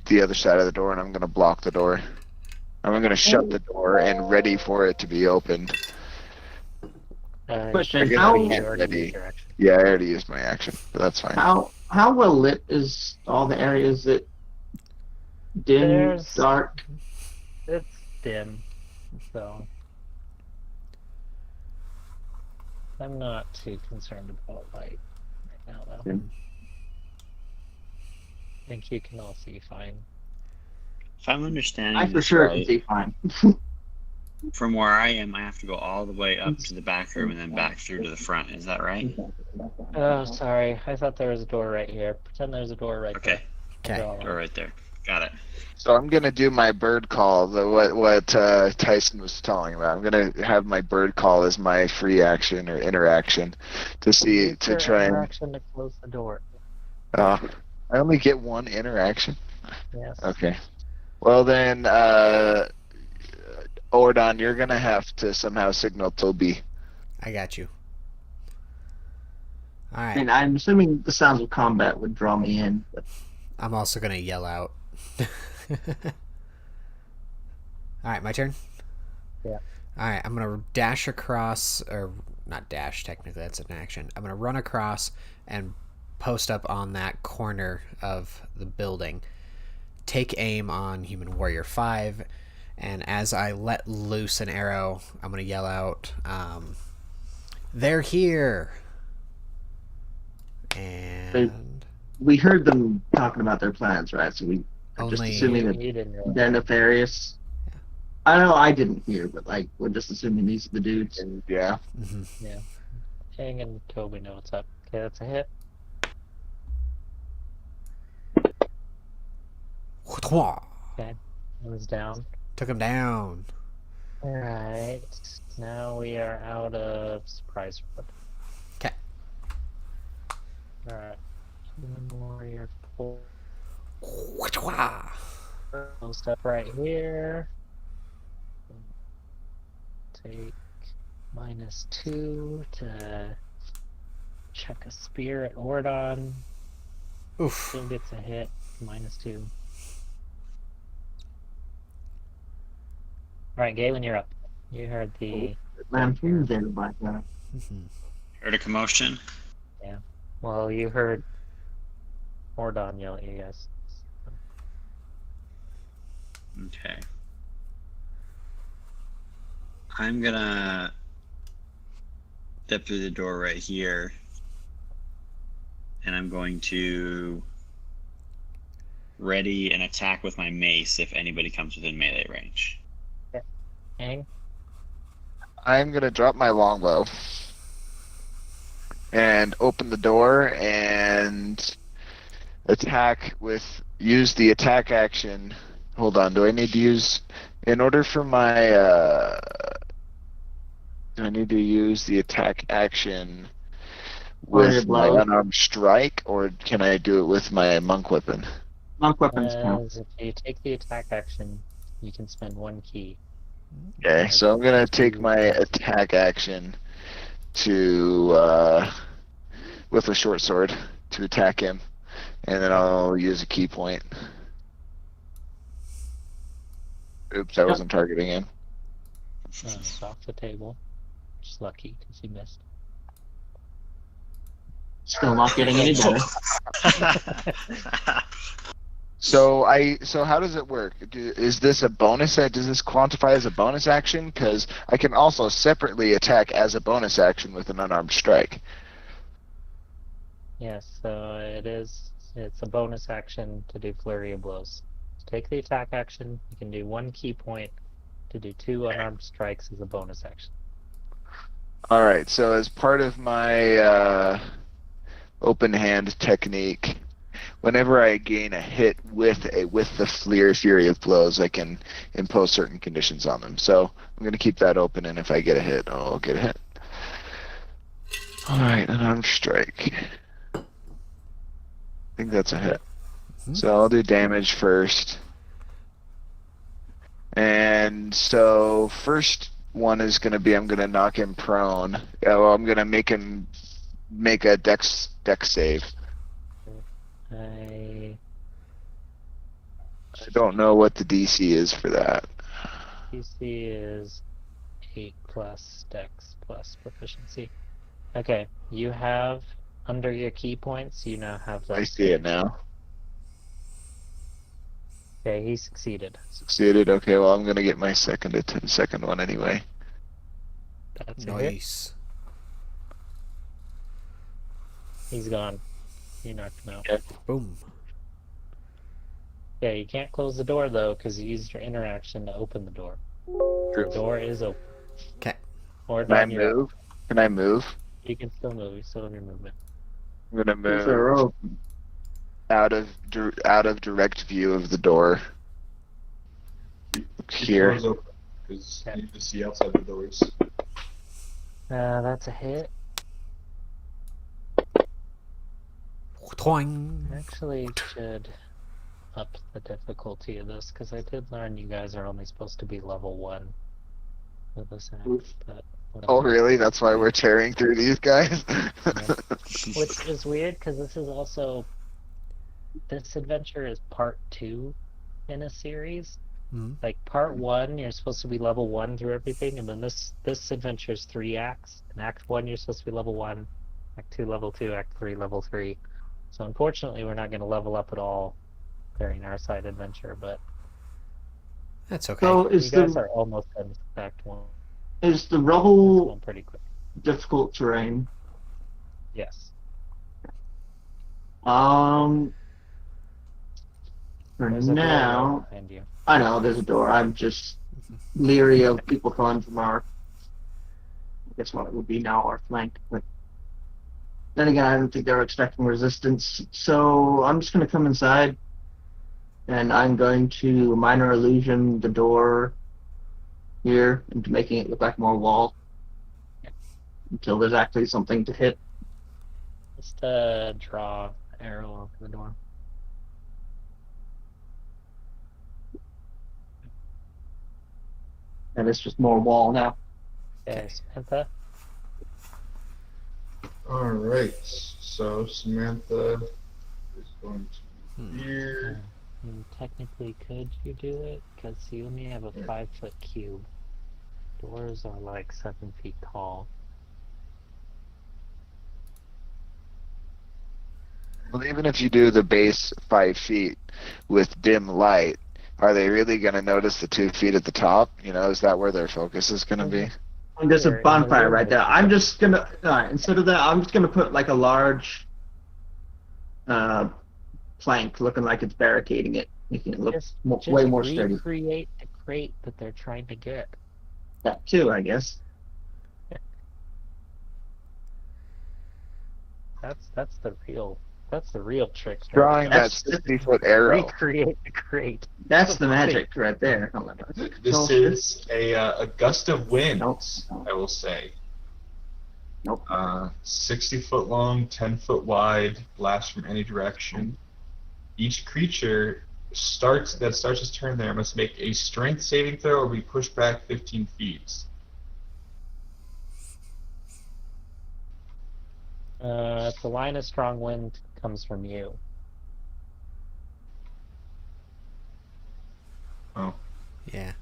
the other side of the door, and I'm gonna block the door. I'm gonna shut the door and ready for it to be opened. Question, you how- already used Ready. your action. Yeah, I already used my action, but that's fine. How well lit is all the areas that dim, There's- dark? It's dim, so I'm not too concerned about light right now, though. Yeah. I think you can all see fine. If I'm understanding I for this sure right, can see fine. from where I am, I have to go all the way up to the back room and then back through to the front. Is that right? Oh, sorry. I thought there was a door right here. Pretend there's a door right Okay, Okay. there. door right there. Got it. So I'm gonna do my bird call, what Tyson was talking about. I'm gonna have my bird call as my free action or interaction to see Use to your try and. interaction to close the door. I only get one interaction. Yes. Okay. Well then, Ordon, you're gonna have to somehow signal Toby. I got you. All I right. mean, I'm assuming the sounds of combat would draw me in. But I'm also gonna yell out. All right, my turn. Yeah. All right, I'm gonna dash across, or not dash technically. That's an action. I'm gonna run across and post up on that corner of the building. Take aim on Human Warrior 5, and as I let loose an arrow, I'm going to yell out, they're here! And... We heard them talking about their plans, right? So we are just Only- assuming that You didn't really. they're nefarious. I know I didn't hear, but like we're just assuming these are the dudes. And yeah. Mhm. Yeah. Hang and Toby know what's up. Okay, that's a hit. Okay, one's down. Took him down. Alright, now we are out of surprise mode. Okay. Alright. Human Warrior 4. We'll step right here. Take -2 to check a spear at Ordon. Oof. Still gets a hit. -2. Alright, Galen, you're up. You heard the. Man, who's there by that? Mhm. Heard a commotion. Well, you heard Ordon yell at you guys. Okay. I'm gonna step through the door right here, and I'm going to ready an attack with my mace if anybody comes within melee range. Hang. I'm gonna drop my longbow and open the door and use the attack action. Hold on, do I need to use in order for my do I need to use the attack action Warrior with my blow. unarmed strike, or can I do it with my monk weapon? Monk weapons count. As if you take the attack action, you can spend 1 key. Okay, so I'm gonna take my attack action to with a short sword to attack him, and then I'll use a key point. Oops, I wasn't targeting him. It's off the table. Just lucky because you missed. Still not getting any better. So how does it work? Is this a bonus? Does this quantify as a bonus action? Because I can also separately attack as a bonus action with an unarmed strike. Yes, so it's a bonus action to do flurry of blows. To take the attack action, you can do 1 key point to do 2 unarmed strikes as a bonus action. All right. So as part of my open hand technique, whenever I gain a hit with the fury of blows, I can impose certain conditions on them. So I'm going to keep that open, and if I get a hit, I'll get a hit. All right, unarmed strike. I think that's a hit. So I'll do damage first. And so first one is going to be I'm going to knock him prone. I'm going to make him make a dex save. I don't know what the DC is for that. DC is 8 plus dex plus proficiency. Okay, you have under your key points, you now have that. I see it now. Okay, he succeeded. Succeeded. Okay, well I'm gonna get my second one anyway. That's a hit. Nice. He's gone. You knocked him out. Okay. Boom. Yeah, you can't close the door though, because you used your interaction to open the door. True. The door is open. Okay. Or Can I down your. move? Can I move? You can still move. You still have your movement. I'm gonna These are move open. out of direct view of the door. Here. Because Yeah. you can see outside the doors. That's a hit. Twang. Actually, should up the difficulty of this because I did learn you guys are only supposed to be level 1 with this axe. But Oh, whatever. really? That's why we're tearing through these guys? Which is weird because this adventure is part 2 in a series. Mhm. Like part 1, you're supposed to be level 1 through everything, and then this adventure is 3 acts. In Act 1, you're supposed to be level 1. Act 2, level 2. Act 3, level 3. So unfortunately, we're not going to level up at all during our side adventure, but That's okay. So you guys are almost done with Act 1. is the It's rubble going pretty quick. difficult terrain? Yes. For There's a door now, right behind you. I know there's a door. I'm just leery of people coming from our, I guess what it would be now, our flank. But then again, I don't think they're expecting resistance. So I'm just going to come inside, and I'm going to minor illusion the door here into making it look like more wall until there's actually something to hit. Just draw an arrow over the door. And it's just more wall now. Okay, Samantha. Alright, so Samantha is going to be here. Technically, could you do it? Because you only have a 5-foot cube. Doors are like 7 feet tall. Well, even if you do the base 5 feet with dim light, are they really going to notice the 2 feet at the top? You know, is that where their focus is going to be? And there's a Sure, in the bonfire room right there. there's a I'm just gonna instead of that, I'm just gonna put like a large plank looking like it's barricading it, making it look Just way more sturdy. recreate the crate that they're trying to get. That too, I guess. That's the real trick. right Drawing there. that 60-foot arrow. Recreate the crate. That's the magic right there. This is a gust of wind, Nope. I will say. Nope. 60-foot long, 10-foot wide, blast from any direction. Each creature that starts its turn there must make a strength saving throw or be pushed back 15 feet. The line of strong wind comes from you. Oh. Yeah.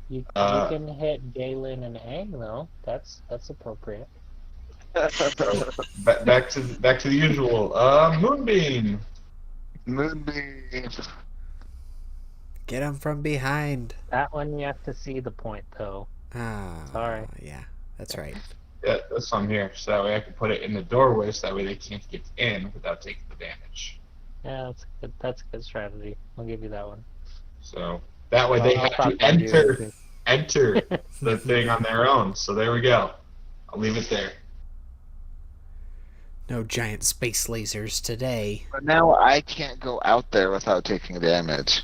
You can hit Galen and Aang though. That's appropriate. Back to the usual. Moonbeam. Moonbeam. Get him from behind. That one you have to see the point though. Ah. Sorry. Yeah, that's right. Yeah, that's why I'm here. So that way I can put it in the doorway, so that way they can't get in without taking the damage. Yeah, that's a good strategy. I'll give you that one. So that way they I'll have to probably do enter the thing on their own. So there we go. I'll leave it there. No giant space lasers today. But now I can't go out there without taking damage.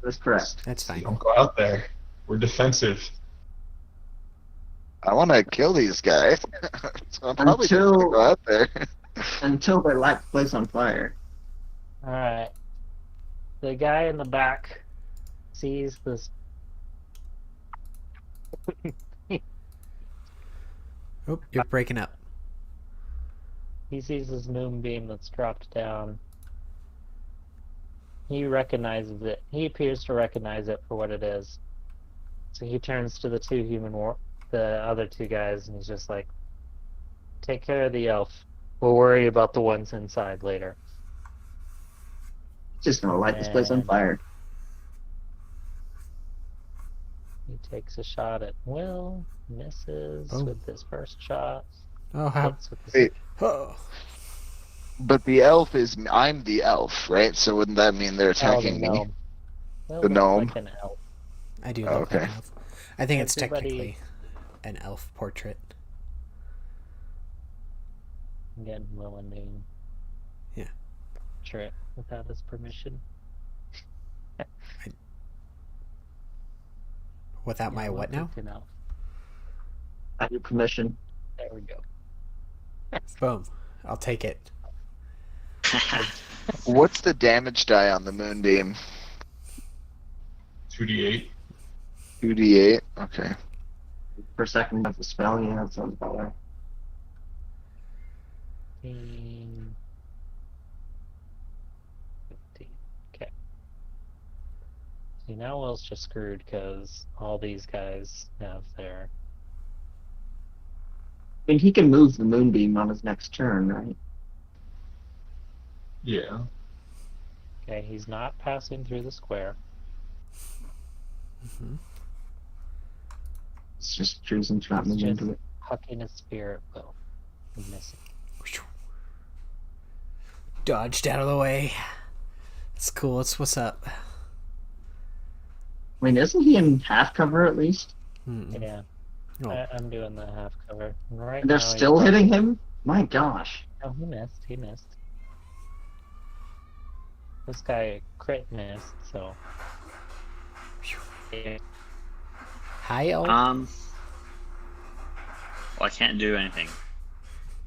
That's correct. That's fine. Don't go out there. We're defensive. I want to kill these guys. So I'm probably just going to go out there. Until they light the place on fire. Alright. The guy in the back sees this. Oh, you're breaking up. He sees this moonbeam that's dropped down. He recognizes it. He appears to recognize it for what it is. So he turns to the other two guys, and he's just like, "Take care of the elf. We'll worry about the ones inside later." Just gonna light this place on And- fire. He takes a shot at Will, misses Oh. with his first shot. Oh, how? Hits with his Wait. Oh. But the elf is... I'm the elf, right? So wouldn't that mean they're attacking me? gnome. Will The looks gnome? Like an elf. I do Oh, look like okay. an elf. I think it's Everybody- technically an elf portrait. Again, Will and Noon. Yeah. Trick without his permission. Without my Yeah, what Will now? picked an elf. I have your permission. There we go. Boom. I'll take it. What's the damage die on the moonbeam? 2d8. 2d8? Okay. Per second of the spell, yeah, that sounds about right. 15. Okay. See, now Will's just screwed because all these guys have their. I mean, he can move the moonbeam on his next turn, right? Yeah. Okay, he's not passing through the square. Mm-hmm. It's just choosing to not He's move just into it. hucking his spear at Will. And missing. Dodged out of the way. It's cool. What's up? I mean, isn't he in half cover at least? Mm-mm. Yeah. Oh. I'm doing the half cover. And right And they're now he's still probably- hitting him? My gosh. Oh, he missed. He missed. This guy crit missed, so. Yeah. Hi, Elk. Well, I can't do anything.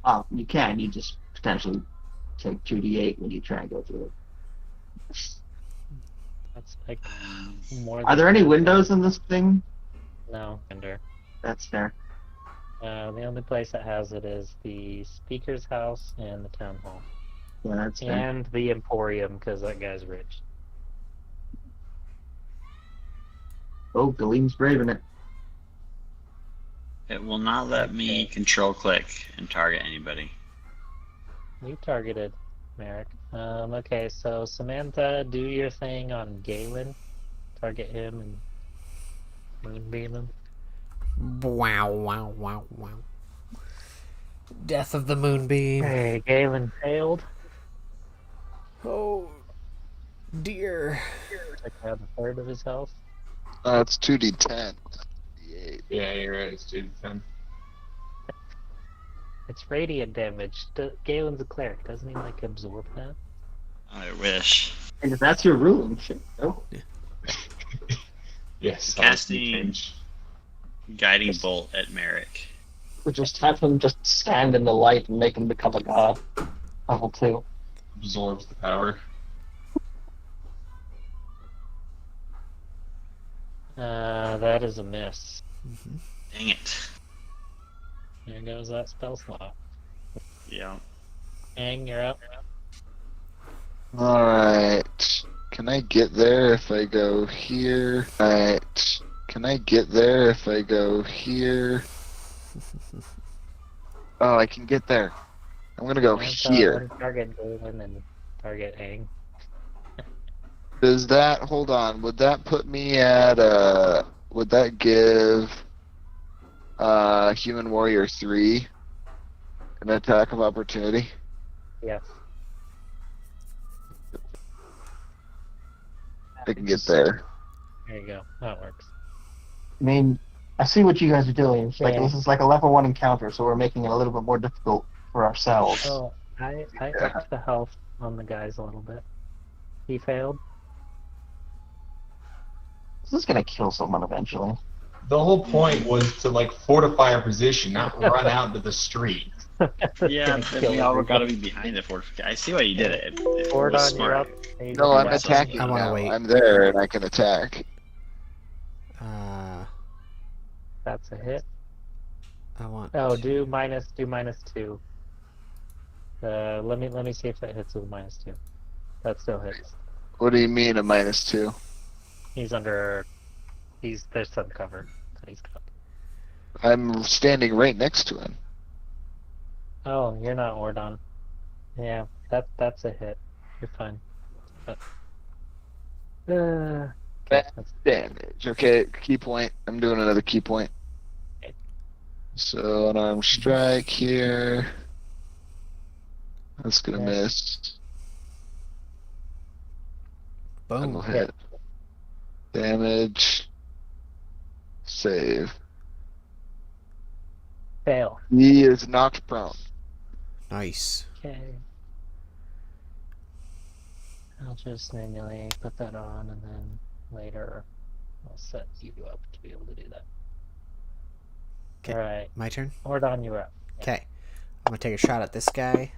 Oh, you can. You just potentially take 2d8 when you try and go through it. That's like Um, more than Are there any half. windows in this thing? No, Ender. That's fair. The only place that has it is the speaker's house and the town hall. Yeah, that's fair. And the Emporium, because that guy's rich. Oh, Galeem's braving it. It will not let me control click and target anybody. You targeted, Merrick. Okay, so Samantha, do your thing on Galen. Target him and moonbeam him. Wow, wow, wow, wow. Death of the moonbeam. Hey, Galen failed. Oh, dear. Like had a third of his health. It's 2d10. D8. Yeah, you're right. It's 2d10. It's radiant damage. Galen's a cleric. Doesn't he like absorb that? I wish. And if that's your ruling, shit. Oh, Yes. Casting guiding bolt at Merrick. we just have him just stand in the light and make him become a god. Level 2. Absorbs the power. That is a miss. Dang it. There goes that spell slot. Yeah. Ang, you're up. Alright. Can I get there if I go here? Alright. Can I get there if I go here? Oh, I can get there. I'm gonna go here. Target Galen and target Ang. Does that, hold on, would that put me at, would that give, Human Warrior 3 an attack of opportunity? Yes. I can get there. There you go. That works. I mean, I see what you guys are doing. It's like Yeah. this is like a level 1 encounter, so we're making it a little bit more difficult for ourselves. So I upped the health on the guys a little bit. He failed. This is gonna kill someone eventually. The whole point was to like fortify our position, not run out into the street. Yeah, then we all gotta be behind the fortification. I see why you did it. It was Gordon, you're smart. up. No, I'm Yeah. attacking I wanna now. wait. I'm there and I can attack. That's a hit. I want. Oh, do minus 2. Let me see if that hits with -2. That still hits. What do you mean a -2? He's under. There's some cover that he's got. I'm standing right next to him. Oh, you're not Ordon. Yeah, that's a hit. You're fine. But, okay, that's Damage. Okay, key point. I'm doing another key point. Okay. So an arm strike here. That's gonna Okay. miss. And Boom. will hit. Damage. Save. fail. He is knocked prone. Nice. Okay. I'll just manually put that on, and then later I'll set you up to be able to do that. 'Kay. Alright, My turn? Ordon, you're up. Okay. I'm gonna take a shot at this guy.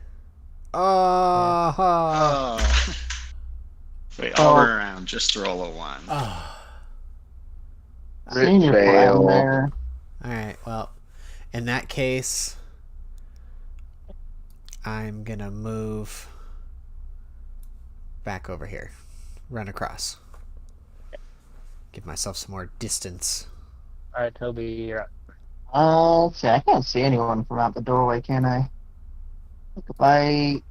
Oh! Oh. Wait, I'll run around. Just roll a 1. Oh. Crit Seeing your plan fail. there. Alright, well, in that case, I'm gonna move back over here. Run across. Give myself some more distance. Alright, Toby, you're up. Let's see, I can't see anyone from out the doorway, can I? Look, if I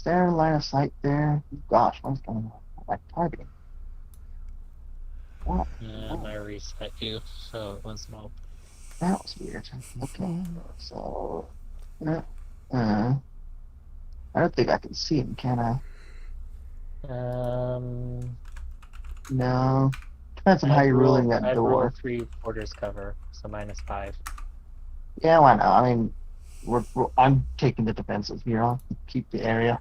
Is there a line of sight there? Gosh, what's going on? Like targeting. What? And I reset you, so it was no. That was weird. Okay, so I don't think I can see him, can I? No. Depends on how you're ruling that I'd door. roll 3/4 cover, so -5. Yeah, why not? I mean, I'm taking the defensive here. I'll keep the area.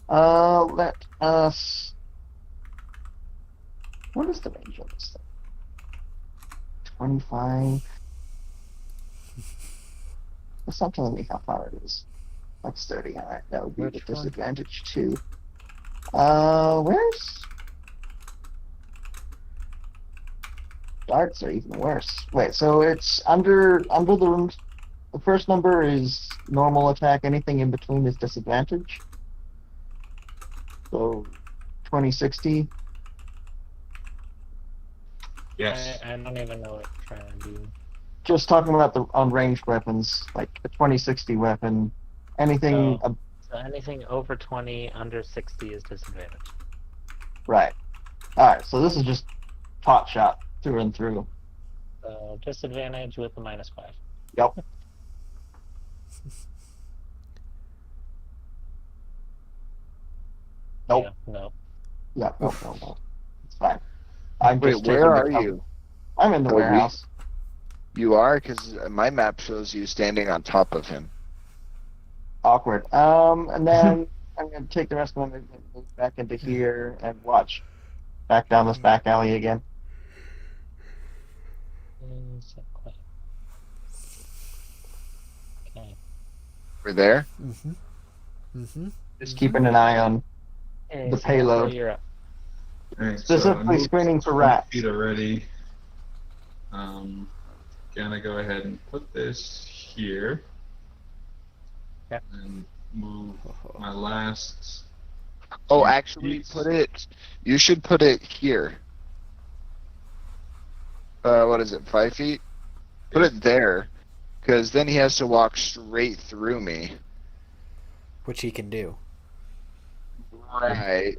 Let us. What is the range of this thing? 25. It's not telling me how far it is. That's 30. Alright, that would be Which the one? disadvantage too. Where's. Darts are even worse. Wait, so it's under the room. The first number is normal attack. Anything in between is disadvantage. So 2060. Yes. I don't even know what you're trying to do. Just talking about the unranged weapons, like a 2060 weapon. Anything. Oh. So anything over 20, under 60 is disadvantage. Right. Alright, so this is just pot shot through and through. So disadvantage with a -5. Yep. Nope. Yeah, no. Yeah, no. It's fine. I'm Wait, just where taking the are cover. you? I'm in the Oh, warehouse. You are? Because my map shows you standing on top of him. Awkward. And then I'm going to take the rest of my movement, move back into here, and watch. Back down this back alley again. Exactly. Okay. We're there? Just keeping an eye on Hey, the so payload. You're up. Alright, Specifically so I screening for 20 rats. feet already. Gonna go ahead and put this here. Yep. And move my last. Oh, two actually, feet. you should put it here. What is it, 5 feet? Put it there, because then he has to walk straight through me. Which he can do. Right.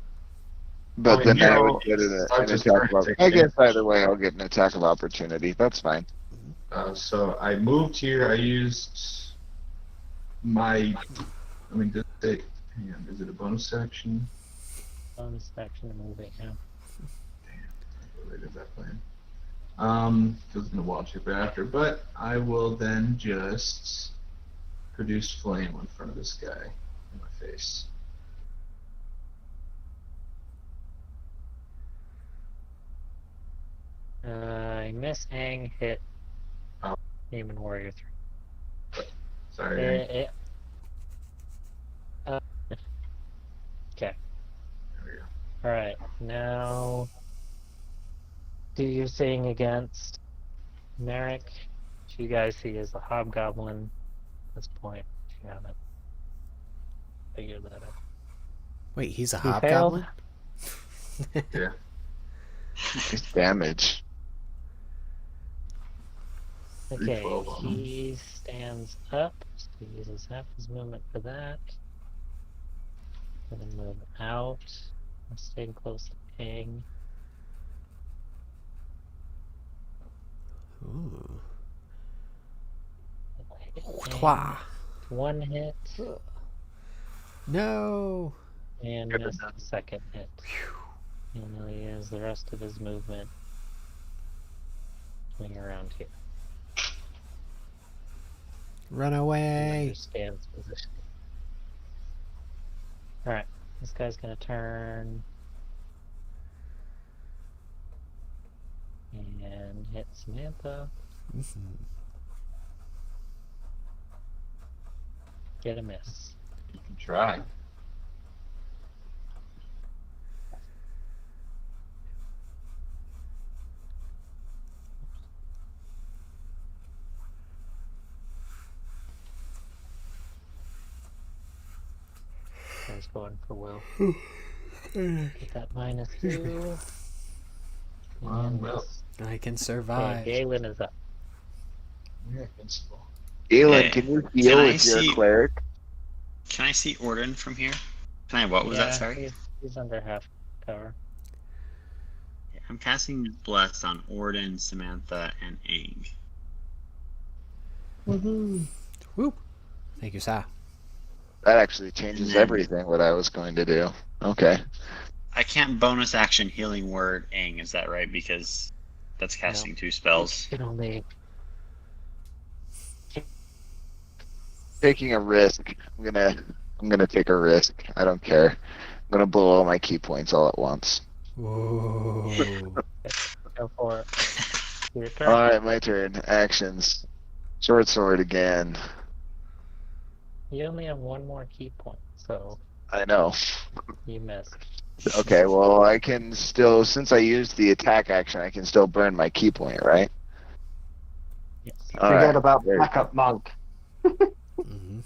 But then I would get an attack of opportunity. I guess either way I'll get an attack of opportunity. That's fine. So I moved here. I used my. I mean, does it? Hang on. Is it a bonus action? Bonus action moving, yeah. Damn. Where did that plan? Because I'm gonna watch it after. But I will then just produce flame in front of this guy in my face. I miss Ang hit Oh. Demon Warrior 3. Sorry. Okay. There we go. Alright, now do your thing against Merrick, which you guys see as a hobgoblin at this point. If you haven't figured that out. Wait, he's a He hobgoblin? Yeah. It's damage. Okay, 12 on him. he stands up, so he uses half his movement for that. Gonna move out. I'm staying close to Ping. Ooh. Hit Ping. Twah. One hit, No. and Get it missed done. the second hit. And he'll use the rest of his movement swing around here. Run He away. understands position. Alright, this guy's gonna turn and hit Samantha. Get a miss. You can try. Guy's going for Will. Get that -2. Come on, And Will. miss. I can Okay, survive. Galen is up. You're invincible. Galen, Hey, can you can heal I if you're a see- cleric? Can I see Orden from here? What was that? Yeah, Sorry. he's under half cover. Yeah, I'm casting Bless on Orden, Samantha, and Aang. Woohoo! Whoop. Thank you, Sa. That actually changes then- everything what I was going to do. Okay. I can't bonus action Healing Word Aang, is that right? Because that's casting 2 spells. It only Taking a risk. I'm gonna take a risk. I don't care. I'm gonna blow all my key points all at once. Whoa. go for it. Your turn. Alright, my turn. Actions. Short sword again. You only have one more key point, so I know. you missed. Okay, well I can still, since I used the attack action, I can still burn my key point, right? Yes. Alright. Forget about there you backup monk. Mm-hmm.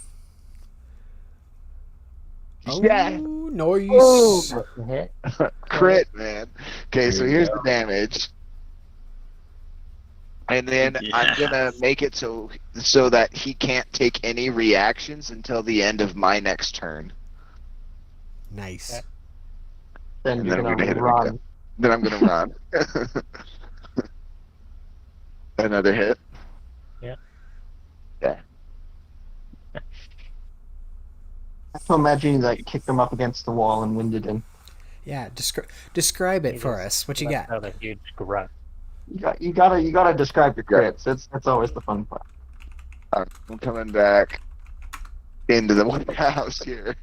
Oh, Yeah. nice. That's a hit. Crit, man. Okay, so There you here's go. the damage. And then I'm Yeah. gonna make it so that he can't take any reactions until the end of my next turn. Nice. Okay. Then And you're then I'm gonna gonna hit him run. again. Then I'm gonna run. Another hit. Yeah. Yeah. I have to imagine you like kicked him up against the wall and winded him. Yeah, describe it He for just us. What you lets got? out a huge grunt. You gotta describe your Yeah. crits. That's always the fun part. I'm coming back into the White House here.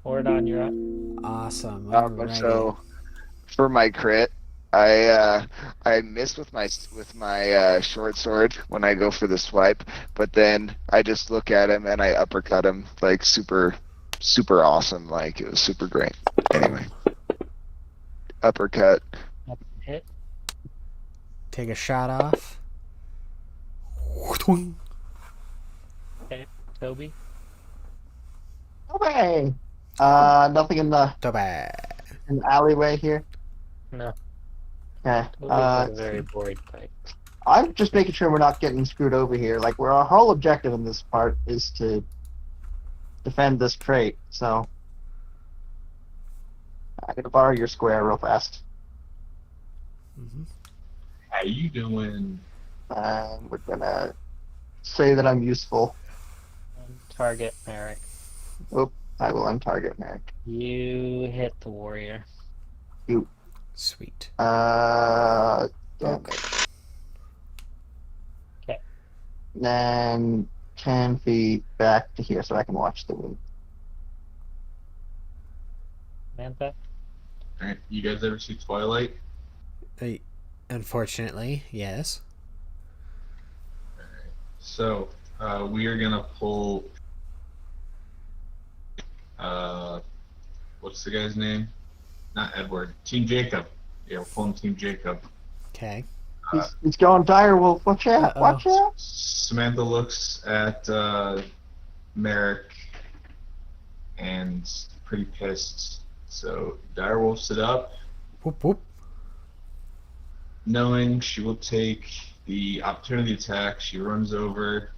Ordon, you're up. Awesome. But Alrighty. so for my crit, I miss with my short sword when I go for the swipe, but then I just look at him and I uppercut him like super awesome, like it was super great. Anyway, uppercut. Hit. Take a shot off. Toby. Okay. Nothing in the Toba. alleyway here. No. Okay. Toby's got a very bored type. I'm just making sure we're not getting screwed over here. Like, our whole objective in this part is to defend this crate. So I'm gonna borrow your square real fast. Mm-hmm. How you doing? We're gonna say that I'm useful. Target Merrick. I will untarget Merrick. You hit the warrior. Sweet. Damn Okay. it. Okay. Then 10 feet back to here so I can watch the wound. Mantha. Alright, you guys ever see Twilight? Unfortunately, yes. So, we are gonna pull. What's the guy's name? Not Edward. Team Jacob. Yeah, we're pulling Team Jacob. Okay. He's going dire wolf. Watch out! Uh-oh. Watch out! Samantha looks at Merrick and is pretty pissed. So, Direwolfs it up, Whoop whoop. knowing she will take the opportunity attack. She runs over.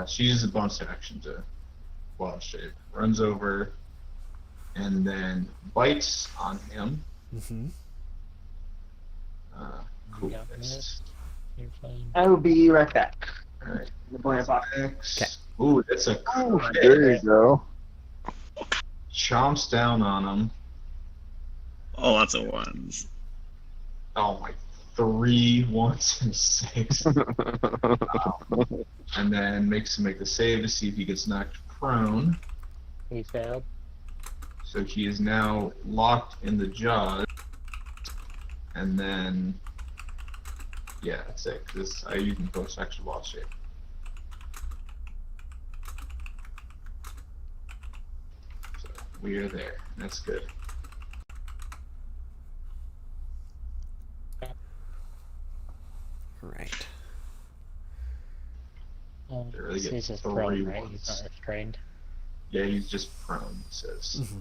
She uses a bonus action to wild shape. Runs over and then bites on him. Mm-hmm. Cool. Yeah, Missed. You're fine. I will be right back. Alright. The boy about Next. Ooh, that's a crit. There you go. Chomps down on him. Oh, lots of ones. Oh my, 3 1s and 6. And then makes him make the save to see if he gets knocked prone. He failed. So he is now locked in the jaws. And then, yeah, that's it. Because I use my post action wall shape. So we are there. That's good. Right. They really get He's just 3 prone, right? He's ones. not restrained. Yeah, he's just prone, it says. Mm-hmm.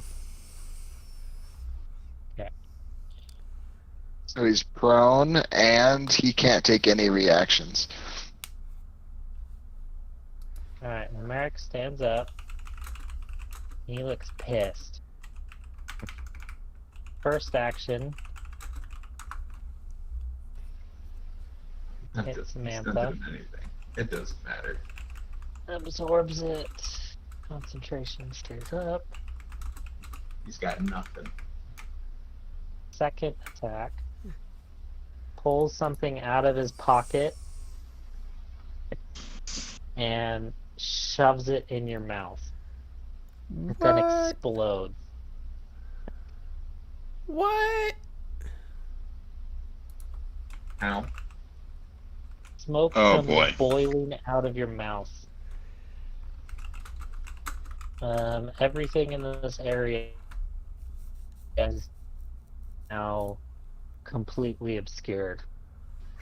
So he's prone and he can't take any reactions. Alright, Merrick stands up. He looks pissed. First action, That hit doesn't- it's Samantha. not doing anything. It doesn't matter. Absorbs it. Concentration stays up. He's got nothing. Second attack. Pulls something out of his pocket and shoves it in your mouth. It then What? explodes. What? Ow. Smoke Oh, comes boy. boiling out of your mouth. Everything in this area is now completely obscured.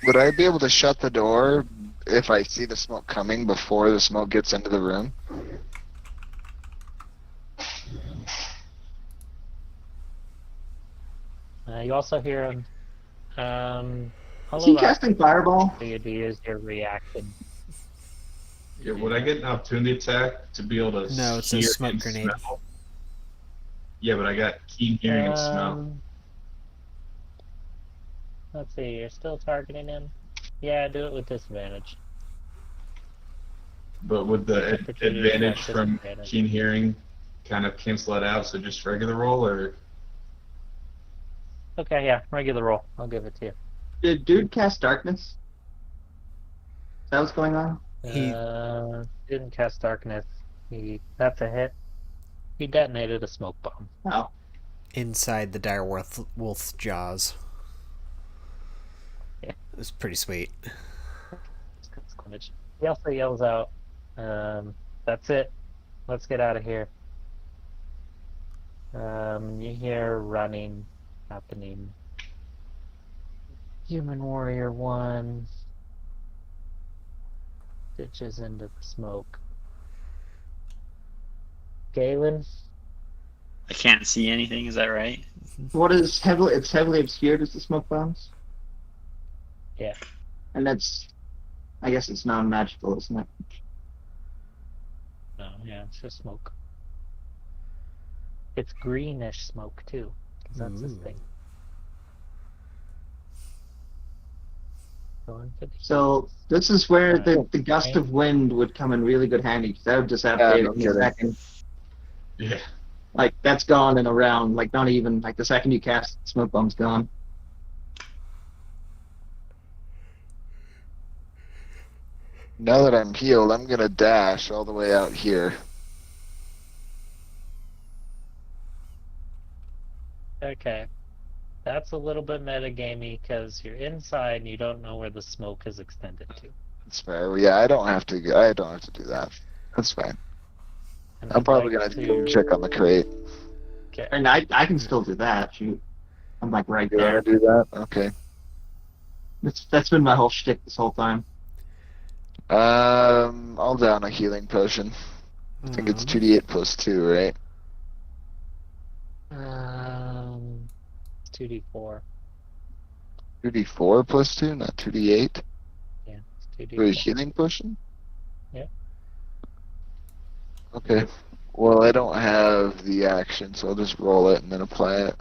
Would I be able to shut the door if I see the smoke coming before the smoke gets into the room? You also hear him. Is he casting Fireball? You to use your reaction. Yeah, would I get an opportunity attack to be able to No, it's a hear smoke and grenade. smell? Yeah, but I got keen hearing and smell. Let's see, you're still targeting him? Yeah, do it with disadvantage. But would the Opportunity advantage attack from disadvantage. keen hearing kind of cancel it out? So just regular roll, or Okay, yeah, regular roll. I'll give it to you. Did dude cast Darkness? Is that what's going on? He- Didn't cast darkness. That's a hit. He detonated a smoke bomb. Oh. Inside the dire wolf's jaws. Yeah. It was pretty sweet. He also yells out, that's it. Let's get out of here. You hear running happening. Human Warrior 1 ditches into the smoke. Galen? I can't see anything. Is that right? What is heavily? It's heavily obscured as the smoke bombs. Yeah. And that's, I guess it's non-magical, isn't it? No, yeah, it's just smoke. It's greenish smoke, too. 'Cause that's his Ooh. thing. Going for the So this is where the gust of wind would come in really good handy, because that would just have Yeah, to no in a kidding. second. yeah, Like that's gone in a round. Like not even like the second you cast, smoke bomb's gone. Now that I'm healed, I'm gonna dash all the way out here. Okay. That's a little bit metagamey because you're inside and you don't know where the smoke is extended to. That's fair. Yeah, I don't have to. I don't have to do that. That's fine. And I'm I'd probably like gonna check on the crate. Okay. And I can still do that. Shoot, I'm like right You wanna there. do that? Okay. That's been my whole shtick this whole time. I'll down a healing potion. I think it's 2d8 plus 2, right? It's 2d4. 2d4 plus 2, not 2d8? Yeah, it's For a 2d4. healing potion? Yeah. Okay. Well, I don't have the action, so I'll just roll it and then apply it.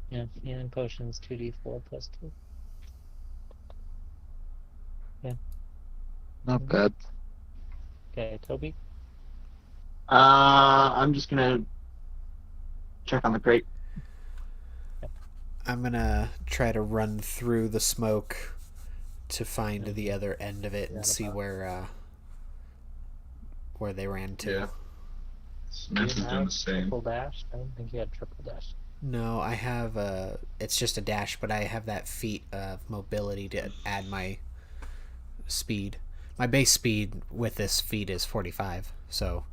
Yeah, healing potion's 2d4 plus 2. Not bad. Okay, Toby? I'm just gonna check on the crate. I'm gonna try to run through the smoke to find the other end of it and see where they ran to. yeah. Samantha's doing the same. Triple dash? I don't think you had triple dash. No, I have it's just a dash, but I have that feat of mobility to add my speed. My base speed with this feat is 45, so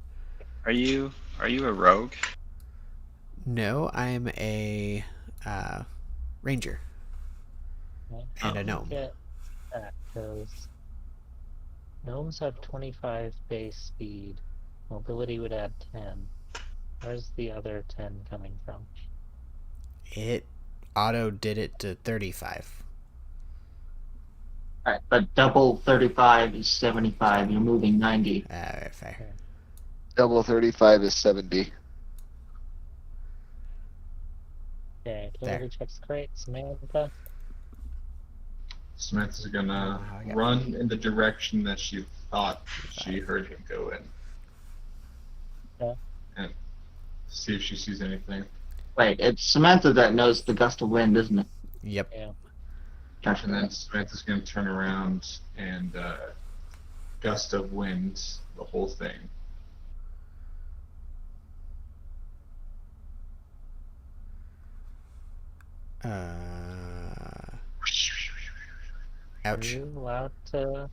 Are you a rogue? no, I'm a ranger and a Let me gnome. Get that, 'cause gnomes have 25 base speed. Mobility would add 10. Where's the other 10 coming from? It auto did it to 35. Alright, but double 35 is 75. You're moving 90. Alright, fair. Double 35 is 70. Okay, There. who checks crate? Samantha. Samantha's gonna Oh, I got- run in the direction that she thought she heard him go in. Yeah. And see if she sees anything. Wait, it's Samantha that knows the gust of wind, isn't it? Yep. Yeah. Gotcha. And then Samantha's gonna turn around and gust of wind the whole thing. Are Ouch. you allowed to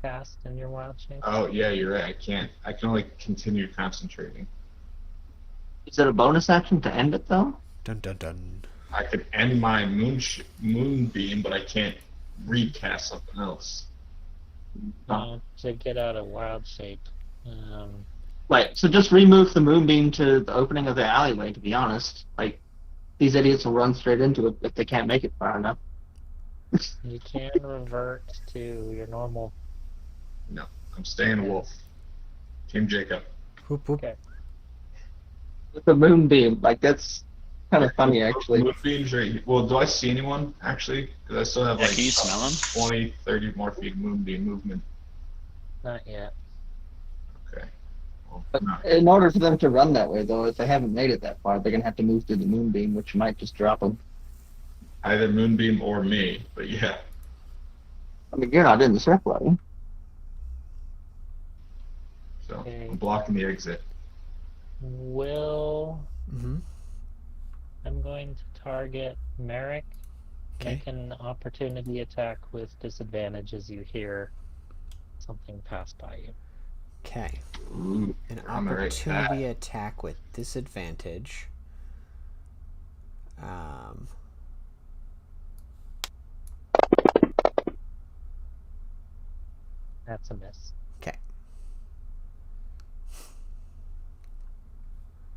cast in your wild shape? Oh yeah, you're right. I can't. I can only continue concentrating. Is it a bonus action to end it, though? Dun dun dun. I could end my moonbeam, but I can't recast something else. To get out of wild shape. Right, so just remove the moonbeam to the opening of the alleyway, to be honest. Like, these idiots will run straight into it if they can't make it far enough. You can revert to your normal. No, I'm staying wolf. Team Jacob. Whoop whoop. Okay. With the moonbeam, like, that's kind of funny, actually. Moonbeams are. Well, do I see anyone actually? Because I still have Yeah, like can you smell 'em? 20, 30 more feet of moonbeam movement. Not yet. Okay. Well, But not- in order for them to run that way, though, if they haven't made it that far, they're going to have to move through the moonbeam, which might just drop them. either moonbeam or me, but yeah. I mean, you're not in the circle, are you? So Okay. I'm blocking the exit. Will Mm-hmm. I'm going to target Merrick. Okay. Make an opportunity attack with disadvantage as you hear something pass by you. Okay. Ooh, An you're on the right path. opportunity attack with disadvantage. That's a miss.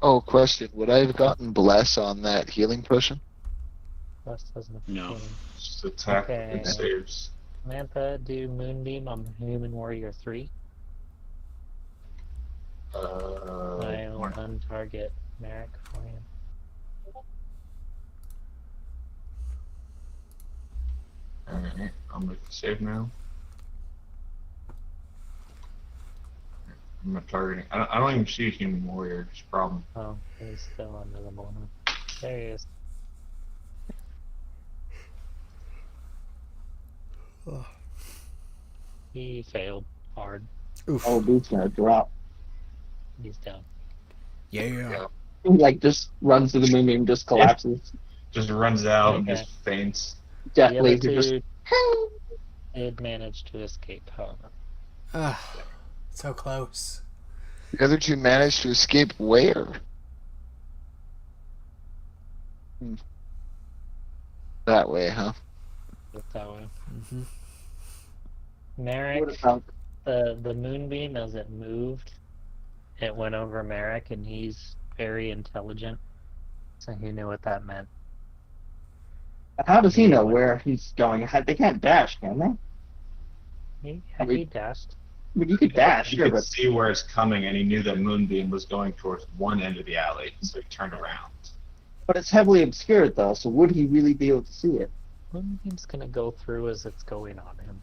Oh, question. Would I have gotten bless on that healing potion? Plus doesn't have No. healing. Just attack Okay. and saves. Samantha, do Moonbeam on Human Warrior 3. I'll untarget Merrick for you. Alright, I'll make the save now. I'm not targeting. I don't even see a human warrior. It's a problem. Oh, he's still under the bonus. There he is. Ugh. He failed hard. Oof. Oh, dude's going to drop. He's down. Yeah. He, like, just runs to the moonbeam, just collapses. Just runs out and Okay. just faints. Death The other Leaves are just... two did manage to escape, however. So close. The other two managed to escape where? That way, huh? Look that way. Mm-hmm. Merrick, What about... the moonbeam as it moved, it went over Merrick, and he's very intelligent, so he knew what that meant. How does he know where he's going? They can't dash, can they? He dashed. I mean, you could dash, He sure, could but see where it's coming, and he knew that Moonbeam was going towards one end of the alley, so he turned around. it's heavily obscured, though, so would he really be able to see it? Moonbeam's gonna go through as it's going on him.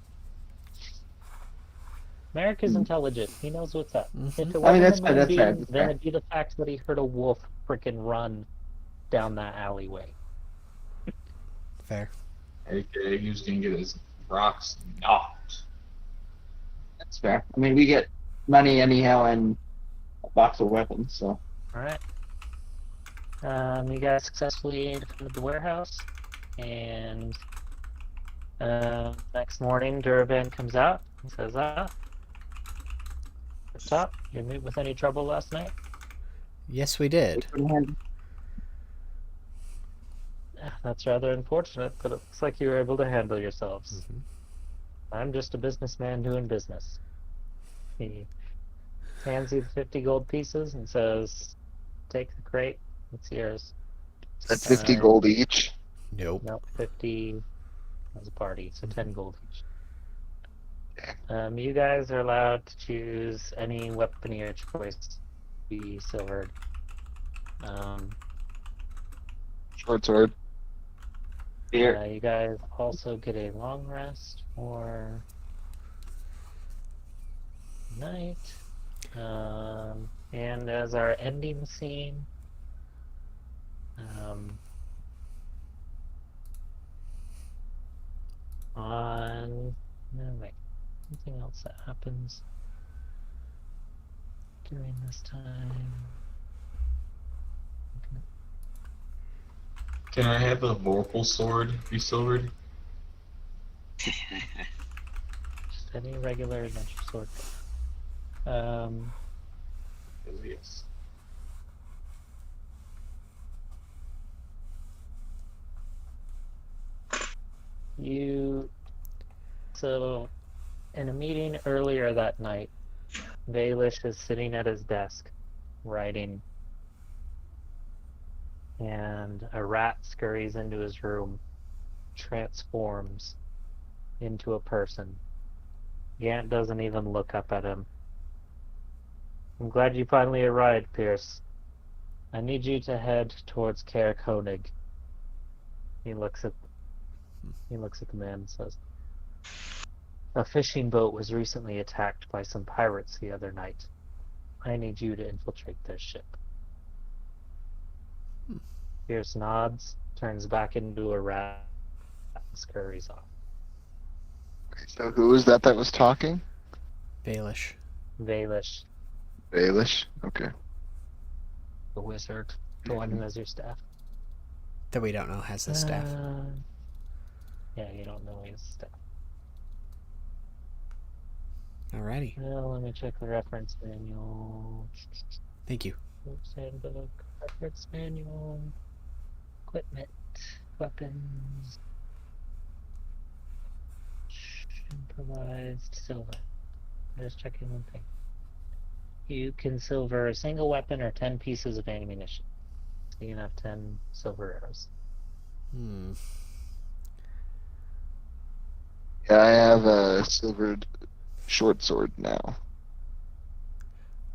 Merrick is intelligent. He knows what's up. If it Mhm. wasn't I mean, that's a fair, that's fair, moonbeam, that's then fair. it'd be the fact that he heard a wolf frickin' run down that alleyway. Fair. AKA, he was going to get his rocks knocked. That's fair. I mean, we get money anyhow and a box of weapons, so... Alright. You guys successfully defended the warehouse, and next morning, Durban comes out and says, up top, you meet with any trouble last night? Yes, we did. That's rather unfortunate, but it looks like you were able to handle yourselves. Mhm. I'm just a businessman doing business. He hands you the 50 gold pieces and says, take the crate, it's yours. At 50 gold each. Nope. Nope, 50 as a party, so 10 gold each. Okay. You guys are allowed to choose any weapon of your choice to be silvered. Short sword. Here. You guys also get a long rest for night. And as our ending scene, something else that happens during this time. Okay. Can I have a vorpal sword be silvered? Just any regular adventure sword. Oh, yes. So in a meeting earlier that night, Baelish is sitting at his desk, writing, and a rat scurries into his room, transforms into a person. Gant doesn't even look up at him. I'm glad you finally arrived, Pierce. I need you to head towards Caer Koenig. He looks at the man and says, a fishing boat was recently attacked by some pirates the other night. I need you to infiltrate their ship. Pierce nods, turns back into a rat, and scurries off. So who was that was talking? Baelish. Baelish, Baelish? Okay. the wizard, the one who has your staff. That we don't know has the staff. Yeah, you don't know his staff. Alrighty. Well, let me check the reference manual. Thank you. Oops, handbook, reference manual, equipment, weapons, improvised silver. I'm just checking one thing. You can silver a single weapon or 10 pieces of ammunition. So you can have 10 silver arrows. Yeah, I have a silvered short sword now.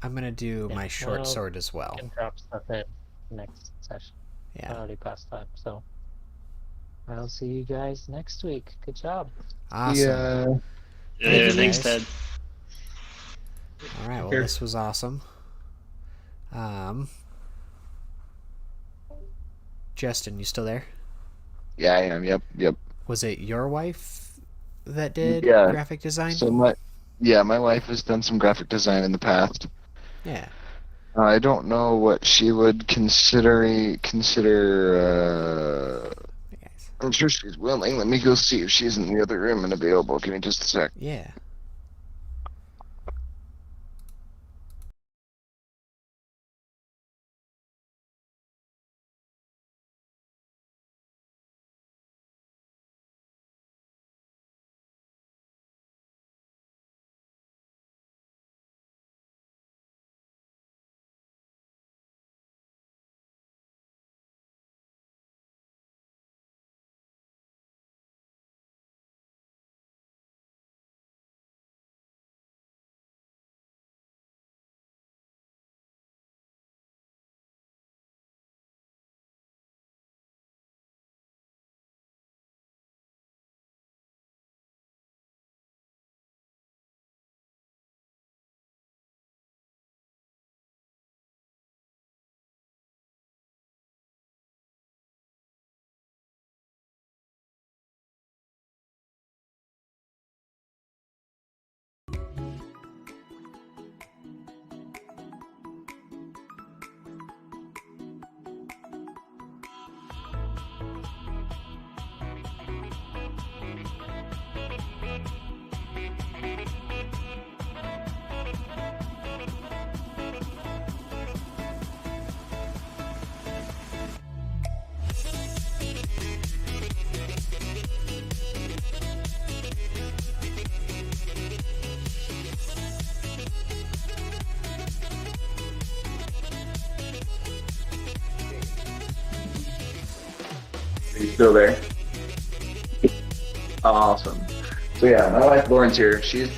I'm gonna do Yeah, my short well, sword as well. You can drop stuff in next session. Yeah. Already past time, so I'll see you guys next week. Good job. Awesome. Yeah. Thank you, Thanks, guys. Ted. Alright, well, Here. this was awesome. Justin, you still there? Yeah, I am. Yep. Was it your wife that did Yeah. graphic design? So my wife has done some graphic design in the past. Yeah. I don't know what she would consider. Yes. I'm sure she's willing. Let me go see if she's in the other room and available. Give me just a sec. Yeah. Are you still there? Awesome. So yeah, my wife Lauren's here. She's